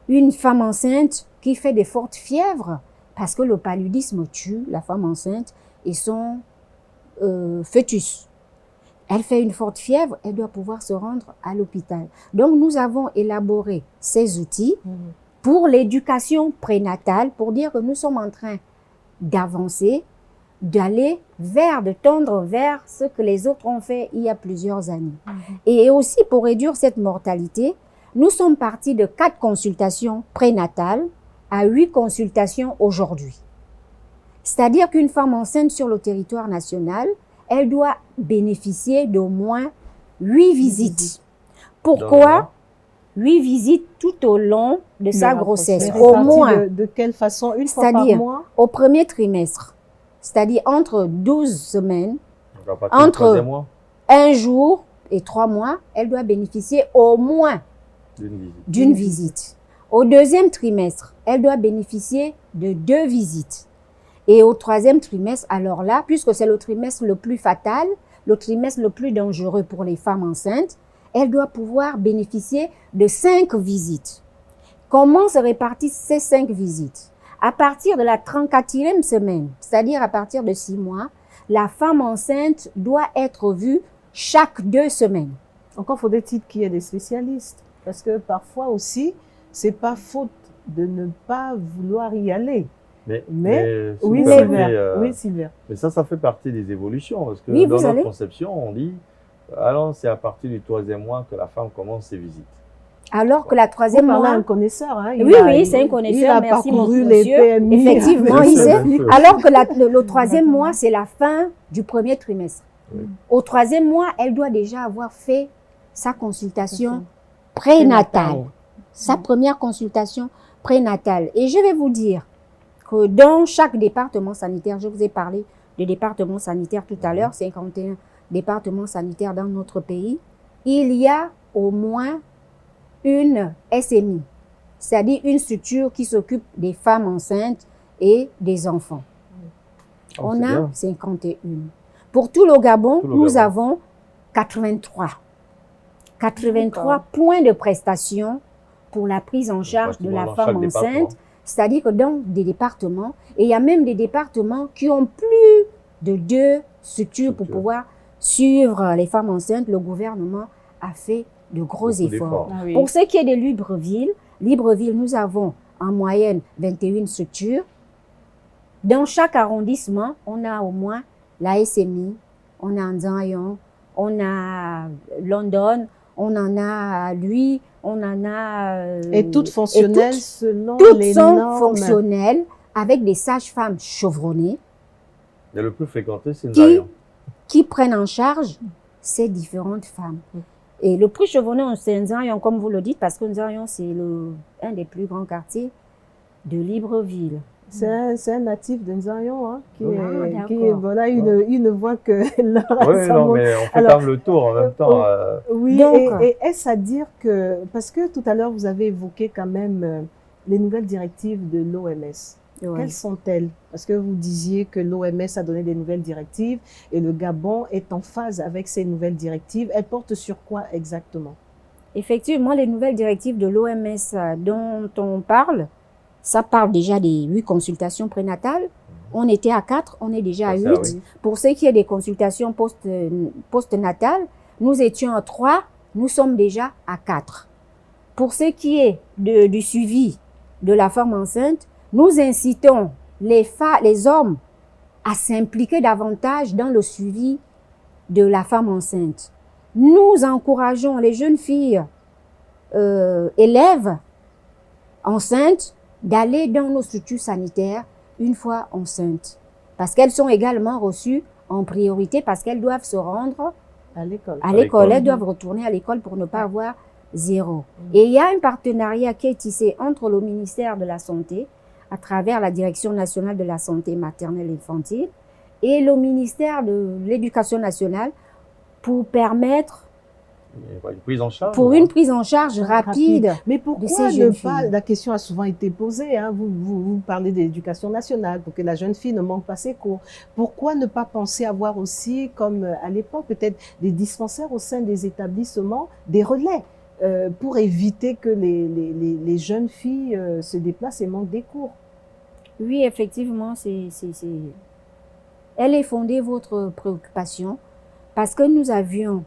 Une femme enceinte qui fait des fortes fièvres, parce que le paludisme tue la femme enceinte et son fœtus. Elle fait une forte fièvre, elle doit pouvoir se rendre à l'hôpital. Donc, nous avons élaboré ces outils pour l'éducation prénatale, pour dire que nous sommes en train d'avancer, d'aller de tendre vers ce que les autres ont fait il y a plusieurs années. Et aussi pour réduire cette mortalité, nous sommes partis de 4 consultations prénatales à 8 consultations aujourd'hui. C'est-à-dire qu'une femme enceinte sur le territoire national, elle doit bénéficier d'au moins 8 visites. Pourquoi 8 visites tout au long de sa grossesse? Au moins. De quelle façon? Une fois par mois? Au premier trimestre. C'est-à-dire entre 12 semaines, entre 1 jour et 3 mois, elle doit bénéficier au moins d'une visite. Au deuxième trimestre, elle doit bénéficier de 2 visites. Et au troisième trimestre, alors là, puisque c'est le trimestre le plus fatal, le trimestre le plus dangereux pour les femmes enceintes, elle doit pouvoir bénéficier de 5 visites. Comment se répartissent ces 5 visites? À partir de la 34e semaine, c'est-à-dire à partir de 6 mois, la femme enceinte doit être vue chaque 2 semaines. Encore faudrait-il qu'il y ait des spécialistes. Parce que parfois aussi, c'est pas faute de ne pas vouloir y aller. Mais oui, Sylvia. Mais ça fait partie des évolutions. Parce que dans notre conception, on dit, alors c'est à partir du 3e mois que la femme commence ses visites. Alors que la 3e mois... un connaisseur. Hein, oui, c'est un connaisseur, merci monsieur. Effectivement, il sait. Alors que le 3e mois, c'est la fin du premier trimestre. Oui. Au 3e mois, elle doit déjà avoir fait sa consultation prénatale. Sa première consultation prénatale. Et je vais vous dire que dans chaque département sanitaire, je vous ai parlé des départements sanitaires tout à l'heure, 51 départements sanitaires dans notre pays, il y a au moins une SMI, c'est-à-dire une structure qui s'occupe des femmes enceintes et des enfants. On a 51. Pour tout le Gabon, nous avons 83. 83 points de prestation pour la prise en charge de la femme enceinte, c'est-à-dire que dans des départements, et il y a même des départements qui ont plus de 2 structures pour pouvoir suivre les femmes enceintes. Le gouvernement a fait de gros efforts. Pour ce qui est de Libreville, nous avons en moyenne 21 structures. Dans chaque arrondissement, on a au moins la SMI, on a Nzayon, on a London, on en a à Lui, on en a... et toutes fonctionnelles selon les normes. Toutes sont fonctionnelles avec des sages-femmes chevronnées. Et le plus fréquenté, c'est Nzayon. Qui prennent en charge ces différentes femmes. Et le prix Chevronnet, c'est Nzarion, comme vous le dites, parce que Nzarion, c'est un des plus grands quartiers de Libreville. C'est un natif de Nzarion, hein, qui d'accord. il ne voit que là. Oui, non, mais on fait quand même le tour en même temps. Oui, Donc, et est-ce à dire que, parce que tout à l'heure, vous avez évoqué quand même les nouvelles directives de l'OMS. ouais. Quelles sont-elles? Parce que vous disiez que l'OMS a donné des nouvelles directives et le Gabon est en phase avec ces nouvelles directives. Elles portent sur quoi exactement? Effectivement, les nouvelles directives de l'OMS dont on parle, ça parle déjà des 8 consultations prénatales. On était à 4, on est déjà à 8. Oui. Pour ce qui est des consultations postnatales, nous étions à 3, nous sommes déjà à 4. Pour ce qui est du suivi de la femme enceinte, nous incitons les hommes à s'impliquer davantage dans le suivi de la femme enceinte. Nous encourageons les jeunes filles élèves enceintes d'aller dans nos structures sanitaires une fois enceintes. Parce qu'elles sont également reçues en priorité parce qu'elles doivent se rendre À l'école. à l'école. Elles doivent retourner à l'école pour ne pas avoir 0. Et il y a un partenariat qui est tissé entre le ministère de la Santé, à travers la Direction nationale de la santé maternelle et infantile, et le ministère de l'Éducation nationale pour permettre Une prise en charge. une prise en charge rapide. Mais de pourquoi ces ne jeunes pas, filles. la question a souvent été posée, hein, vous parlez d'éducation nationale pour que la jeune fille ne manque pas ses cours. Pourquoi ne pas penser avoir aussi, comme à l'époque, peut-être des dispensaires au sein des établissements, des relais pour éviter que les jeunes filles se déplacent et manquent des cours? Oui, effectivement, elle est fondée, votre préoccupation, parce que nous avions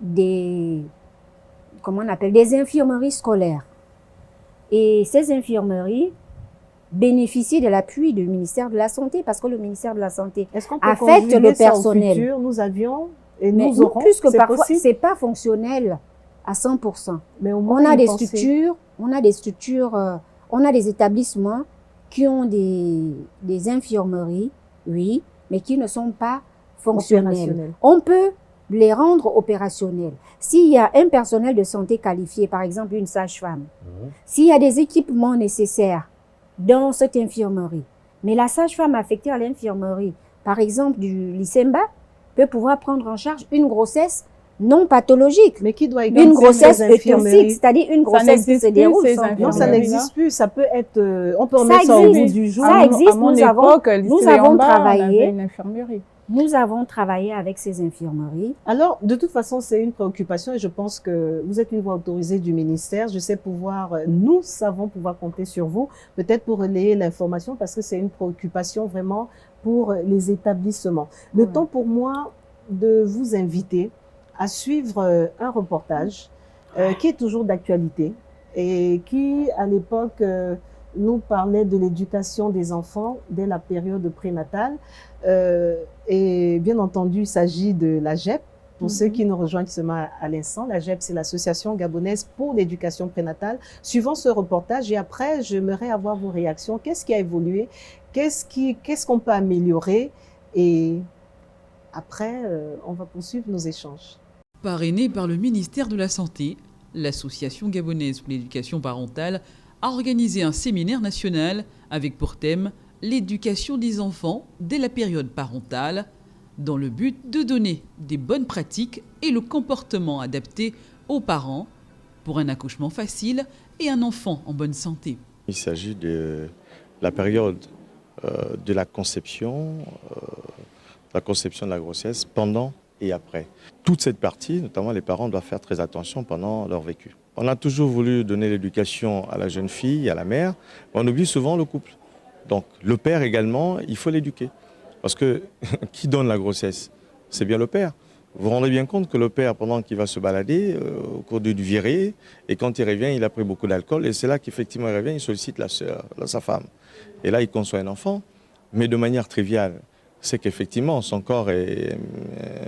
des infirmeries scolaires. Et ces infirmeries bénéficient de l'appui du ministère de la Santé, parce que le ministère de la Santé Est-ce qu'on peut affecte conjuguer le ça au personnel. futur? Nous avions et Mais nous aurons, puisque c'est parfois, possible? c'est pas fonctionnel à 100%. Mais au On moins a y des penser. structures, on a des établissements qui ont des infirmeries, oui, mais qui ne sont pas fonctionnels. Opérationnels. On peut les rendre opérationnels. S'il y a un personnel de santé qualifié, par exemple une sage-femme, s'il y a des équipements nécessaires dans cette infirmerie, mais la sage-femme affectée à l'infirmerie, par exemple du Lycemba, peut pouvoir prendre en charge une grossesse non pathologique. Mais qui doit Une également grossesse ces infirmeries? euthanasie, c'est-à-dire une grossesse qui se déroule sans Non, ça infirmeries-là. n'existe plus. Ça peut être, on peut Ça remettre ça au bout existe. du jour. Ça existe. À mon Nous époque, avons travaillé. On avait une infirmerie. Nous avons travaillé avec ces infirmeries. Alors, de toute façon, c'est une préoccupation et je pense que vous êtes une voix autorisée du ministère. Nous savons pouvoir compter sur vous, peut-être pour relayer l'information parce que c'est une préoccupation vraiment pour les établissements. Le temps pour moi de vous inviter à suivre un reportage qui est toujours d'actualité et qui, à l'époque, nous parlait de l'éducation des enfants dès la période prénatale. Et bien entendu, il s'agit de la GEP. Pour ceux qui nous rejoignent seulement à l'instant, la GEP, c'est l'Association gabonaise pour l'éducation prénatale. Suivant ce reportage et après, j'aimerais avoir vos réactions. Qu'est-ce qui a évolué? Qu'est-ce qu'on peut améliorer? Et après, on va poursuivre nos échanges. Parrainée par le ministère de la Santé, l'Association gabonaise pour l'éducation parentale a organisé un séminaire national avec pour thème l'éducation des enfants dès la période parentale, dans le but de donner des bonnes pratiques et le comportement adapté aux parents pour un accouchement facile et un enfant en bonne santé. Il s'agit de la période de la conception de la grossesse, pendant et après. Toute cette partie, notamment les parents, doivent faire très attention pendant leur vécu. On a toujours voulu donner l'éducation à la jeune fille, à la mère, mais on oublie souvent le couple. Donc le père également, il faut l'éduquer. Parce que qui donne la grossesse? C'est bien le père. Vous vous rendez bien compte que le père, pendant qu'il va se balader, au cours d'une virée, et quand il revient, il a pris beaucoup d'alcool, et c'est là qu'effectivement il revient, il sollicite la sœur, sa femme. Et là, il conçoit un enfant, mais de manière triviale. C'est qu'effectivement, son corps est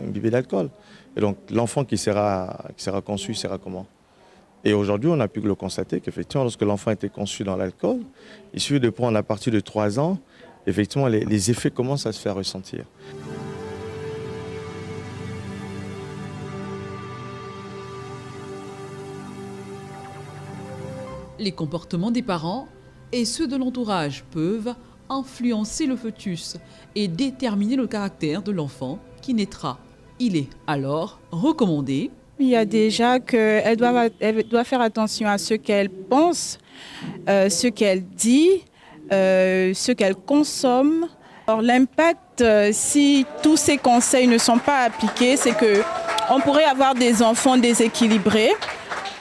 imbibé d'alcool. Et donc, l'enfant qui sera conçu sera comment? Et aujourd'hui, on a pu le constater qu'effectivement, lorsque l'enfant était conçu dans l'alcool, il suffit de prendre à partir de 3 ans, effectivement, les effets commencent à se faire ressentir. Les comportements des parents et ceux de l'entourage peuvent influencer le fœtus et déterminer le caractère de l'enfant qui naîtra. Il est alors recommandé. Il y a déjà qu'elle doit faire attention à ce qu'elle pense, ce qu'elle dit, ce qu'elle consomme. Alors, l'impact, si tous ces conseils ne sont pas appliqués, c'est qu'on pourrait avoir des enfants déséquilibrés.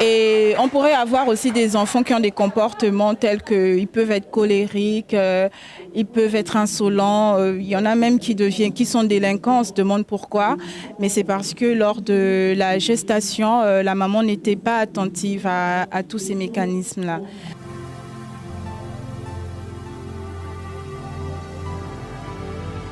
Et on pourrait avoir aussi des enfants qui ont des comportements tels qu'ils peuvent être colériques, ils peuvent être insolents. Il y en a même qui sont délinquants, on se demande pourquoi. Mais c'est parce que lors de la gestation, la maman n'était pas attentive à tous ces mécanismes-là.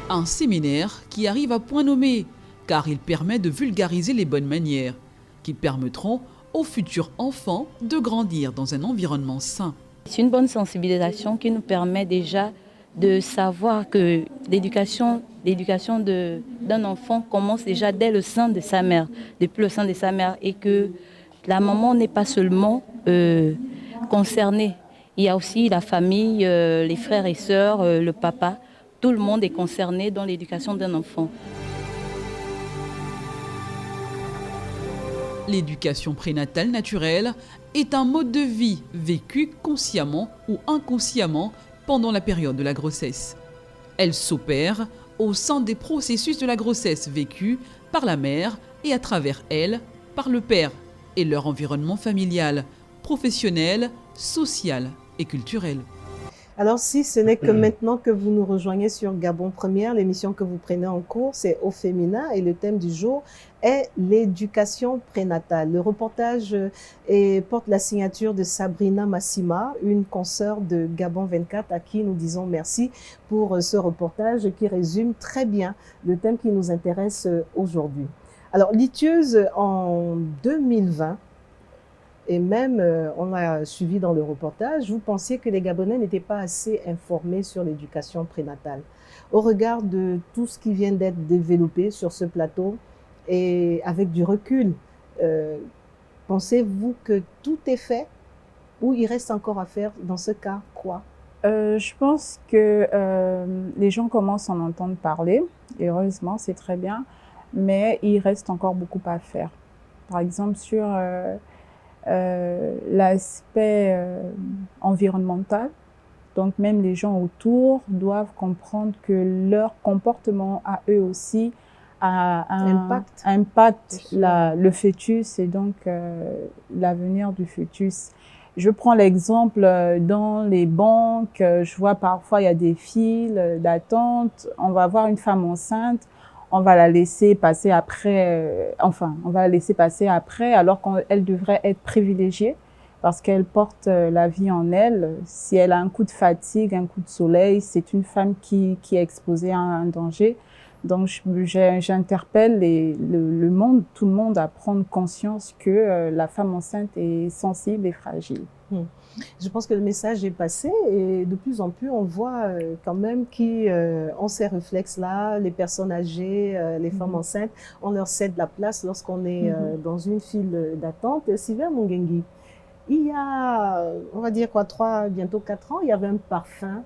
Un séminaire qui arrive à point nommé, car il permet de vulgariser les bonnes manières, qui permettront aux futurs enfants de grandir dans un environnement sain. C'est une bonne sensibilisation qui nous permet déjà de savoir que l'éducation d'un enfant commence déjà dès le sein de sa mère, depuis le sein de sa mère, et que la maman n'est pas seulement concernée. Il y a aussi la famille, les frères et sœurs, le papa. Tout le monde est concerné dans l'éducation d'un enfant. L'éducation prénatale naturelle est un mode de vie vécu consciemment ou inconsciemment pendant la période de la grossesse. Elle s'opère au sein des processus de la grossesse vécus par la mère et à travers elle par le père et leur environnement familial, professionnel, social et culturel. Alors, si ce n'est que maintenant que vous nous rejoignez sur Gabon Première, l'émission que vous prenez en cours, c'est Au Féminin et le thème du jour est l'éducation prénatale. Le reportage porte la signature de Sabrina Massima, une consoeur de Gabon 24 à qui nous disons merci pour ce reportage qui résume très bien le thème qui nous intéresse aujourd'hui. Alors, liteuse en 2020, et même, on l'a suivi dans le reportage, vous pensiez que les Gabonais n'étaient pas assez informés sur l'éducation prénatale. Au regard de tout ce qui vient d'être développé sur ce plateau et avec du recul, pensez-vous que tout est fait ou il reste encore à faire dans ce cas, quoi? Je pense que les gens commencent à en entendre parler, et heureusement, c'est très bien, mais il reste encore beaucoup à faire. Par exemple, sur l'aspect environnemental. Donc même les gens autour doivent comprendre que leur comportement à eux aussi impacte le fœtus et donc l'avenir du fœtus. Je prends l'exemple dans les banques, je vois parfois il y a des files d'attente, on va voir une femme enceinte, on va la laisser passer après, alors qu'elle devrait être privilégiée parce qu'elle porte la vie en elle. Si elle a un coup de fatigue, un coup de soleil, c'est une femme qui est exposée à un danger. Donc, j'interpelle le monde, tout le monde à prendre conscience que la femme enceinte est sensible et fragile. Je pense que le message est passé et de plus en plus, on voit quand même qui ont ces réflexes-là, les personnes âgées, les femmes enceintes, on leur cède la place lorsqu'on est dans une file d'attente. Sylvain Mungengi, il y a, on va dire bientôt 4 ans, il y avait un parfum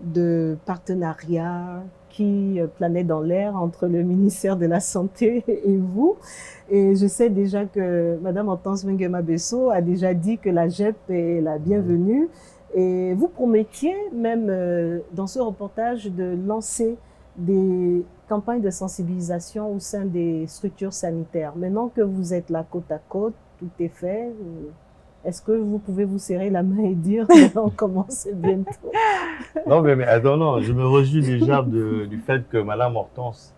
de partenariat qui planait dans l'air entre le ministère de la Santé et vous. Et je sais déjà que Madame Hortense Minguema Besso a déjà dit que la GEP est la bienvenue. Et vous promettiez même dans ce reportage de lancer des campagnes de sensibilisation au sein des structures sanitaires. Maintenant que vous êtes là côte à côte, tout est fait. Est-ce que vous pouvez vous serrer la main et dire on commence bientôt? Non, mais non, je me réjouis déjà du fait que Madame Hortense,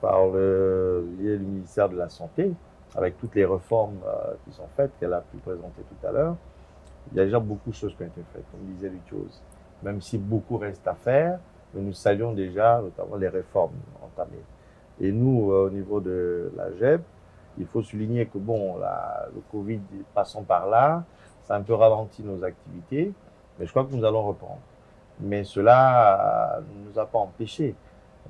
par le lié du ministère de la Santé, avec toutes les réformes qui sont faites, qu'elle a pu présenter tout à l'heure, il y a déjà beaucoup de choses qui ont été faites, comme disait Luciose. Même si beaucoup reste à faire, mais nous saluons déjà notamment les réformes entamées. Et nous, au niveau de la GEP, il faut souligner que bon, le Covid passant par là, ça a un peu ralenti nos activités, mais je crois que nous allons reprendre. Mais cela ne nous a pas empêchés,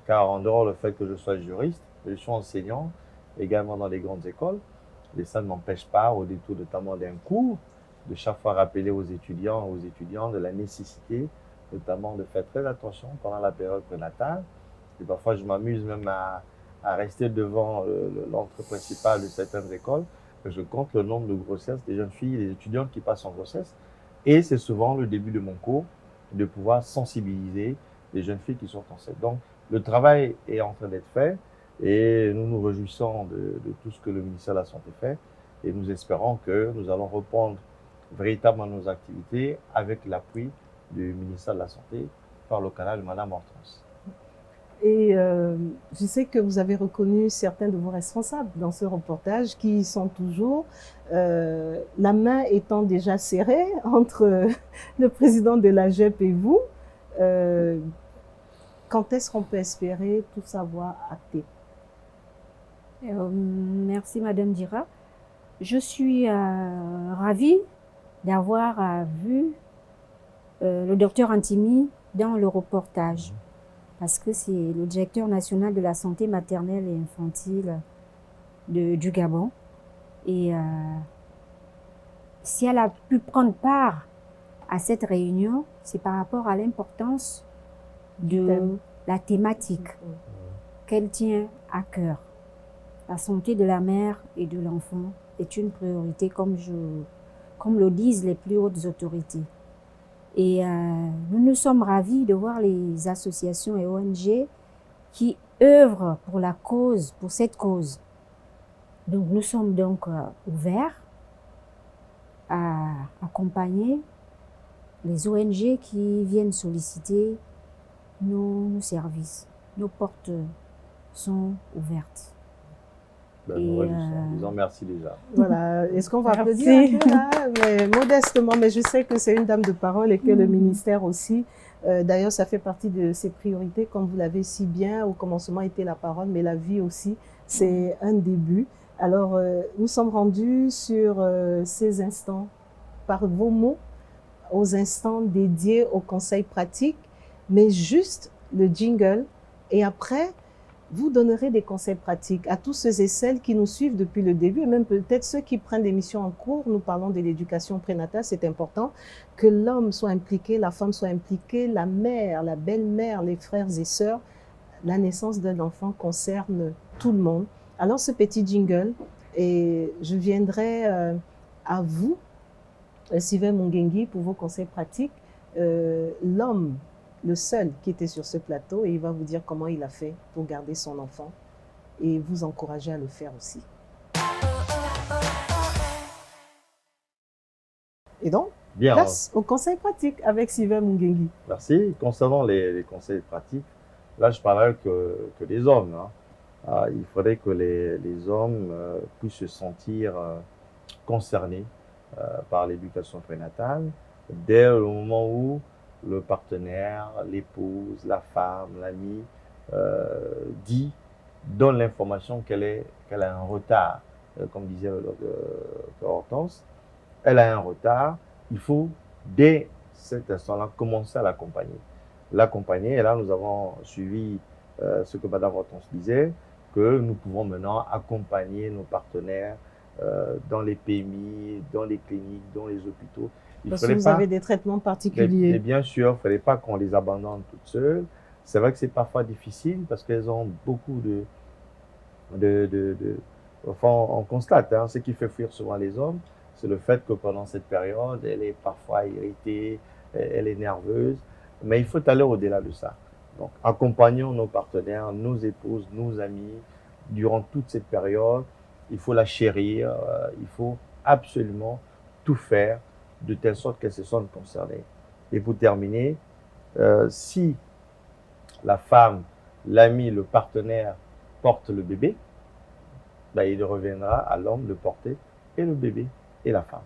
car en dehors du fait que je sois juriste, je suis enseignant également dans les grandes écoles, et ça ne m'empêche pas, au détour notamment d'un cours, de chaque fois rappeler aux étudiants et aux étudiantes de la nécessité, notamment de faire très attention pendant la période prénatale. Et parfois, je m'amuse même à rester devant l'entrée principale de certaines écoles. Je compte le nombre de grossesses des jeunes filles et des étudiantes qui passent en grossesse. Et c'est souvent le début de mon cours, de pouvoir sensibiliser les jeunes filles qui sont enceintes. Donc, le travail est en train d'être fait et nous nous réjouissons de tout ce que le ministère de la Santé fait. Et nous espérons que nous allons reprendre véritablement nos activités avec l'appui du ministère de la Santé par le canal de Madame Hortense. Et je sais que vous avez reconnu certains de vos responsables dans ce reportage qui sont toujours, la main étant déjà serrée entre le président de la GEP et vous. Quand est-ce qu'on peut espérer tout savoir acté? Merci Madame Dira. Je suis ravie d'avoir vu le docteur Antimi dans le reportage. Parce que c'est le directeur national de la santé maternelle et infantile du Gabon. Et si elle a pu prendre part à cette réunion, c'est par rapport à l'importance de la thématique qu'elle tient à cœur. La santé de la mère et de l'enfant est une priorité, comme le disent les plus hautes autorités. Et nous sommes ravis de voir les associations et ONG qui œuvrent pour la cause, pour cette cause. Donc nous sommes donc ouverts à accompagner les ONG qui viennent solliciter nos services. Nos portes sont ouvertes. Disons merci déjà. Voilà, est-ce qu'on va applaudir un peu là, mais modestement, mais je sais que c'est une dame de parole et que le ministère aussi, d'ailleurs ça fait partie de ses priorités, comme vous l'avez si bien, au commencement était la parole, mais la vie aussi, c'est un début. Alors, nous sommes rendus sur ces instants, par vos mots, aux instants dédiés au conseil pratique, mais juste le jingle, et après, vous donnerez des conseils pratiques à tous ceux et celles qui nous suivent depuis le début, et même peut-être ceux qui prennent des missions en cours. Nous parlons de l'éducation prénatale, c'est important que l'homme soit impliqué, la femme soit impliquée, la mère, la belle-mère, les frères et sœurs. La naissance d'un enfant concerne tout le monde. Alors ce petit jingle, et je viendrai à vous, Sylvain Mungengi, pour vos conseils pratiques. L'homme, le seul qui était sur ce plateau, et il va vous dire comment il a fait pour garder son enfant et vous encourager à le faire aussi. Et donc, place au conseil pratique avec Sylvain Mungengi. Merci. Concernant les conseils pratiques, là je parlerai que des hommes. Il faudrait que les hommes puissent se sentir concernés par l'éducation prénatale dès le moment où le partenaire, l'épouse, la femme, l'ami donne l'information qu'elle a un retard. Comme disait le docteur Hortense, elle a un retard. Il faut, dès cet instant-là, commencer à l'accompagner. L'accompagner, et là, nous avons suivi ce que Mme Hortense disait, que nous pouvons maintenant accompagner nos partenaires dans les PMI, dans les cliniques, dans les hôpitaux. Parce que vous avez des traitements particuliers. Et bien sûr, il ne fallait pas qu'on les abandonne toutes seules. C'est vrai que c'est parfois difficile parce qu'elles ont beaucoup enfin, on constate, ce qui fait fuir souvent les hommes, c'est le fait que pendant cette période, elle est parfois irritée, elle est nerveuse. Mais il faut aller au-delà de ça. Donc, accompagnons nos partenaires, nos épouses, nos amis durant toute cette période. Il faut la chérir, il faut absolument tout faire de telle sorte qu'elle se sente concernée. Et pour terminer, si la femme, l'ami, le partenaire porte le bébé, il reviendra à l'homme de porter et le bébé et la femme.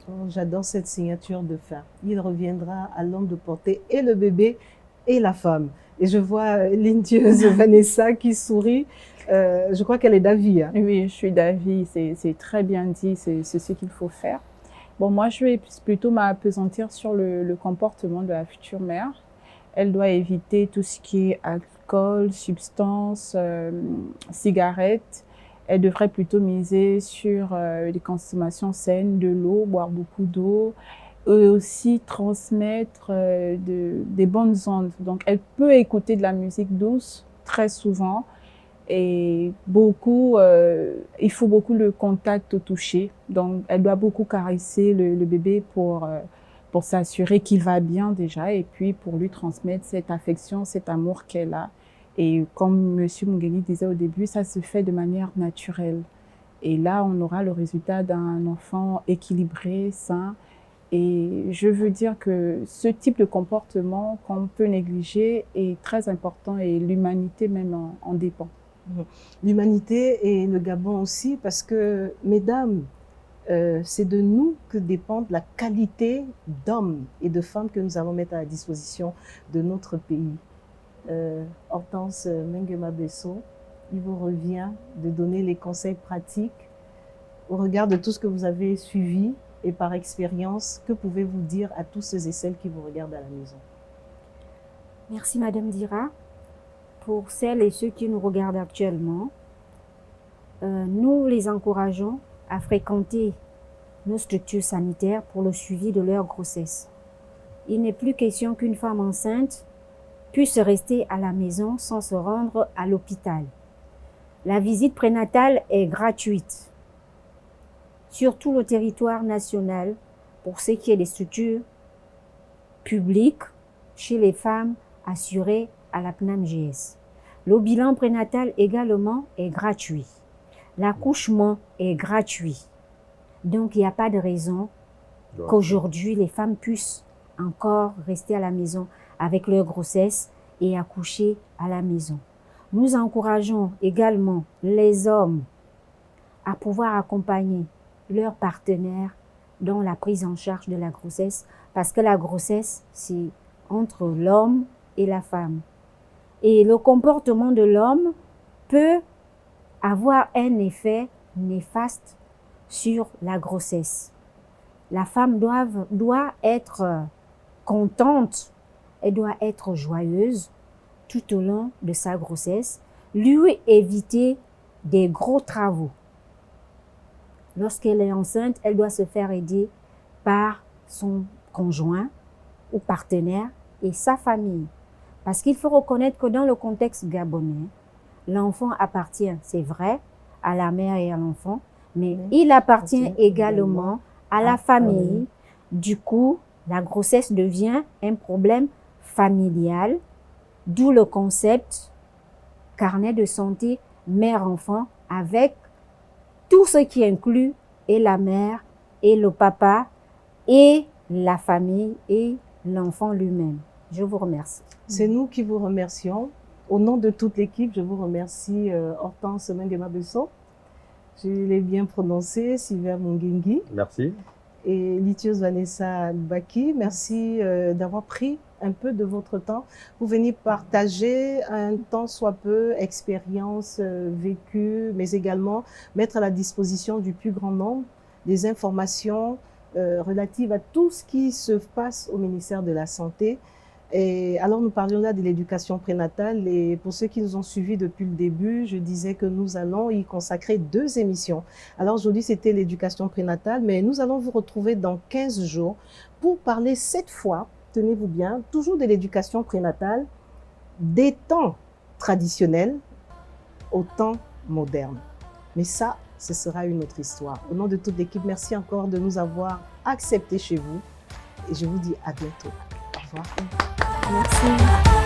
Oh, j'adore cette signature de fin. Il reviendra à l'homme de porter et le bébé et la femme. Et je vois l'indieuse Vanessa qui sourit. Je crois qu'elle est d'avis. Oui, je suis d'avis. C'est très bien dit. C'est ce qu'il faut faire. Bon, moi, je vais plutôt m'appesantir sur le comportement de la future mère. Elle doit éviter tout ce qui est alcool, substances, cigarettes. elle devrait plutôt miser sur des consommations saines, de l'eau, boire beaucoup d'eau, et aussi transmettre des bonnes ondes. Donc, elle peut écouter de la musique douce très souvent et beaucoup, il faut beaucoup le contact au toucher. Donc, elle doit beaucoup caresser le bébé pour s'assurer qu'il va bien déjà et puis pour lui transmettre cette affection, cet amour qu'elle a. Et comme M. Mungeli disait au début, ça se fait de manière naturelle. Et là, on aura le résultat d'un enfant équilibré, sain. Et je veux dire que ce type de comportement qu'on peut négliger est très important et l'humanité même en dépend. L'humanité et le Gabon aussi, parce que, mesdames, c'est de nous que dépend la qualité d'hommes et de femmes que nous allons mettre à la disposition de notre pays. Hortense Menguema Besso, il vous revient de donner les conseils pratiques au regard de tout ce que vous avez suivi et par expérience. Que pouvez-vous dire à tous ceux et celles qui vous regardent à la maison? Merci Madame Dira. Pour celles et ceux qui nous regardent actuellement, nous les encourageons à fréquenter nos structures sanitaires pour le suivi de leur grossesse. Il n'est plus question qu'une femme enceinte puisse rester à la maison sans se rendre à l'hôpital. La visite prénatale est gratuite sur tout le territoire national pour ce qui est des structures publiques chez les femmes assurées à la PNAMGS. Le bilan prénatal également est gratuit. L'accouchement est gratuit. Donc, il n'y a pas de raison qu'aujourd'hui, les femmes puissent encore rester à la maison avec leur grossesse et accoucher à la maison. Nous encourageons également les hommes à pouvoir accompagner leurs partenaires dans la prise en charge de la grossesse, parce que la grossesse, c'est entre l'homme et la femme. Et le comportement de l'homme peut avoir un effet néfaste sur la grossesse. La femme doit être contente, elle doit être joyeuse tout au long de sa grossesse, lui éviter des gros travaux. Lorsqu'elle est enceinte, elle doit se faire aider par son conjoint ou partenaire et sa famille. Parce qu'il faut reconnaître que dans le contexte gabonais, l'enfant appartient, c'est vrai, à la mère et à l'enfant, mais il appartient également à la famille. Du coup, la grossesse devient un problème familial, d'où le concept carnet de santé mère-enfant avec tout ce qui inclut et la mère, et le papa, et la famille, et l'enfant lui-même. Je vous remercie. C'est nous qui vous remercions. Au nom de toute l'équipe, je vous remercie Hortense Menguema Besso. Je l'ai bien prononcé, Sylvia Mungengi. Merci. Et Litios Vanessa Baki, merci d'avoir pris un peu de votre temps pour venir partager un tant soit peu expérience vécue, mais également mettre à la disposition du plus grand nombre des informations relatives à tout ce qui se passe au ministère de la Santé. Et alors nous parlions là de l'éducation prénatale et pour ceux qui nous ont suivis depuis le début, je disais que nous allons y consacrer 2 émissions. Alors aujourd'hui c'était l'éducation prénatale, mais nous allons vous retrouver dans 15 jours pour parler cette fois, tenez-vous bien, toujours de l'éducation prénatale, des temps traditionnels aux temps modernes. Mais ça, ce sera une autre histoire. Au nom de toute l'équipe, merci encore de nous avoir acceptés chez vous et je vous dis à bientôt. Au revoir. Merci.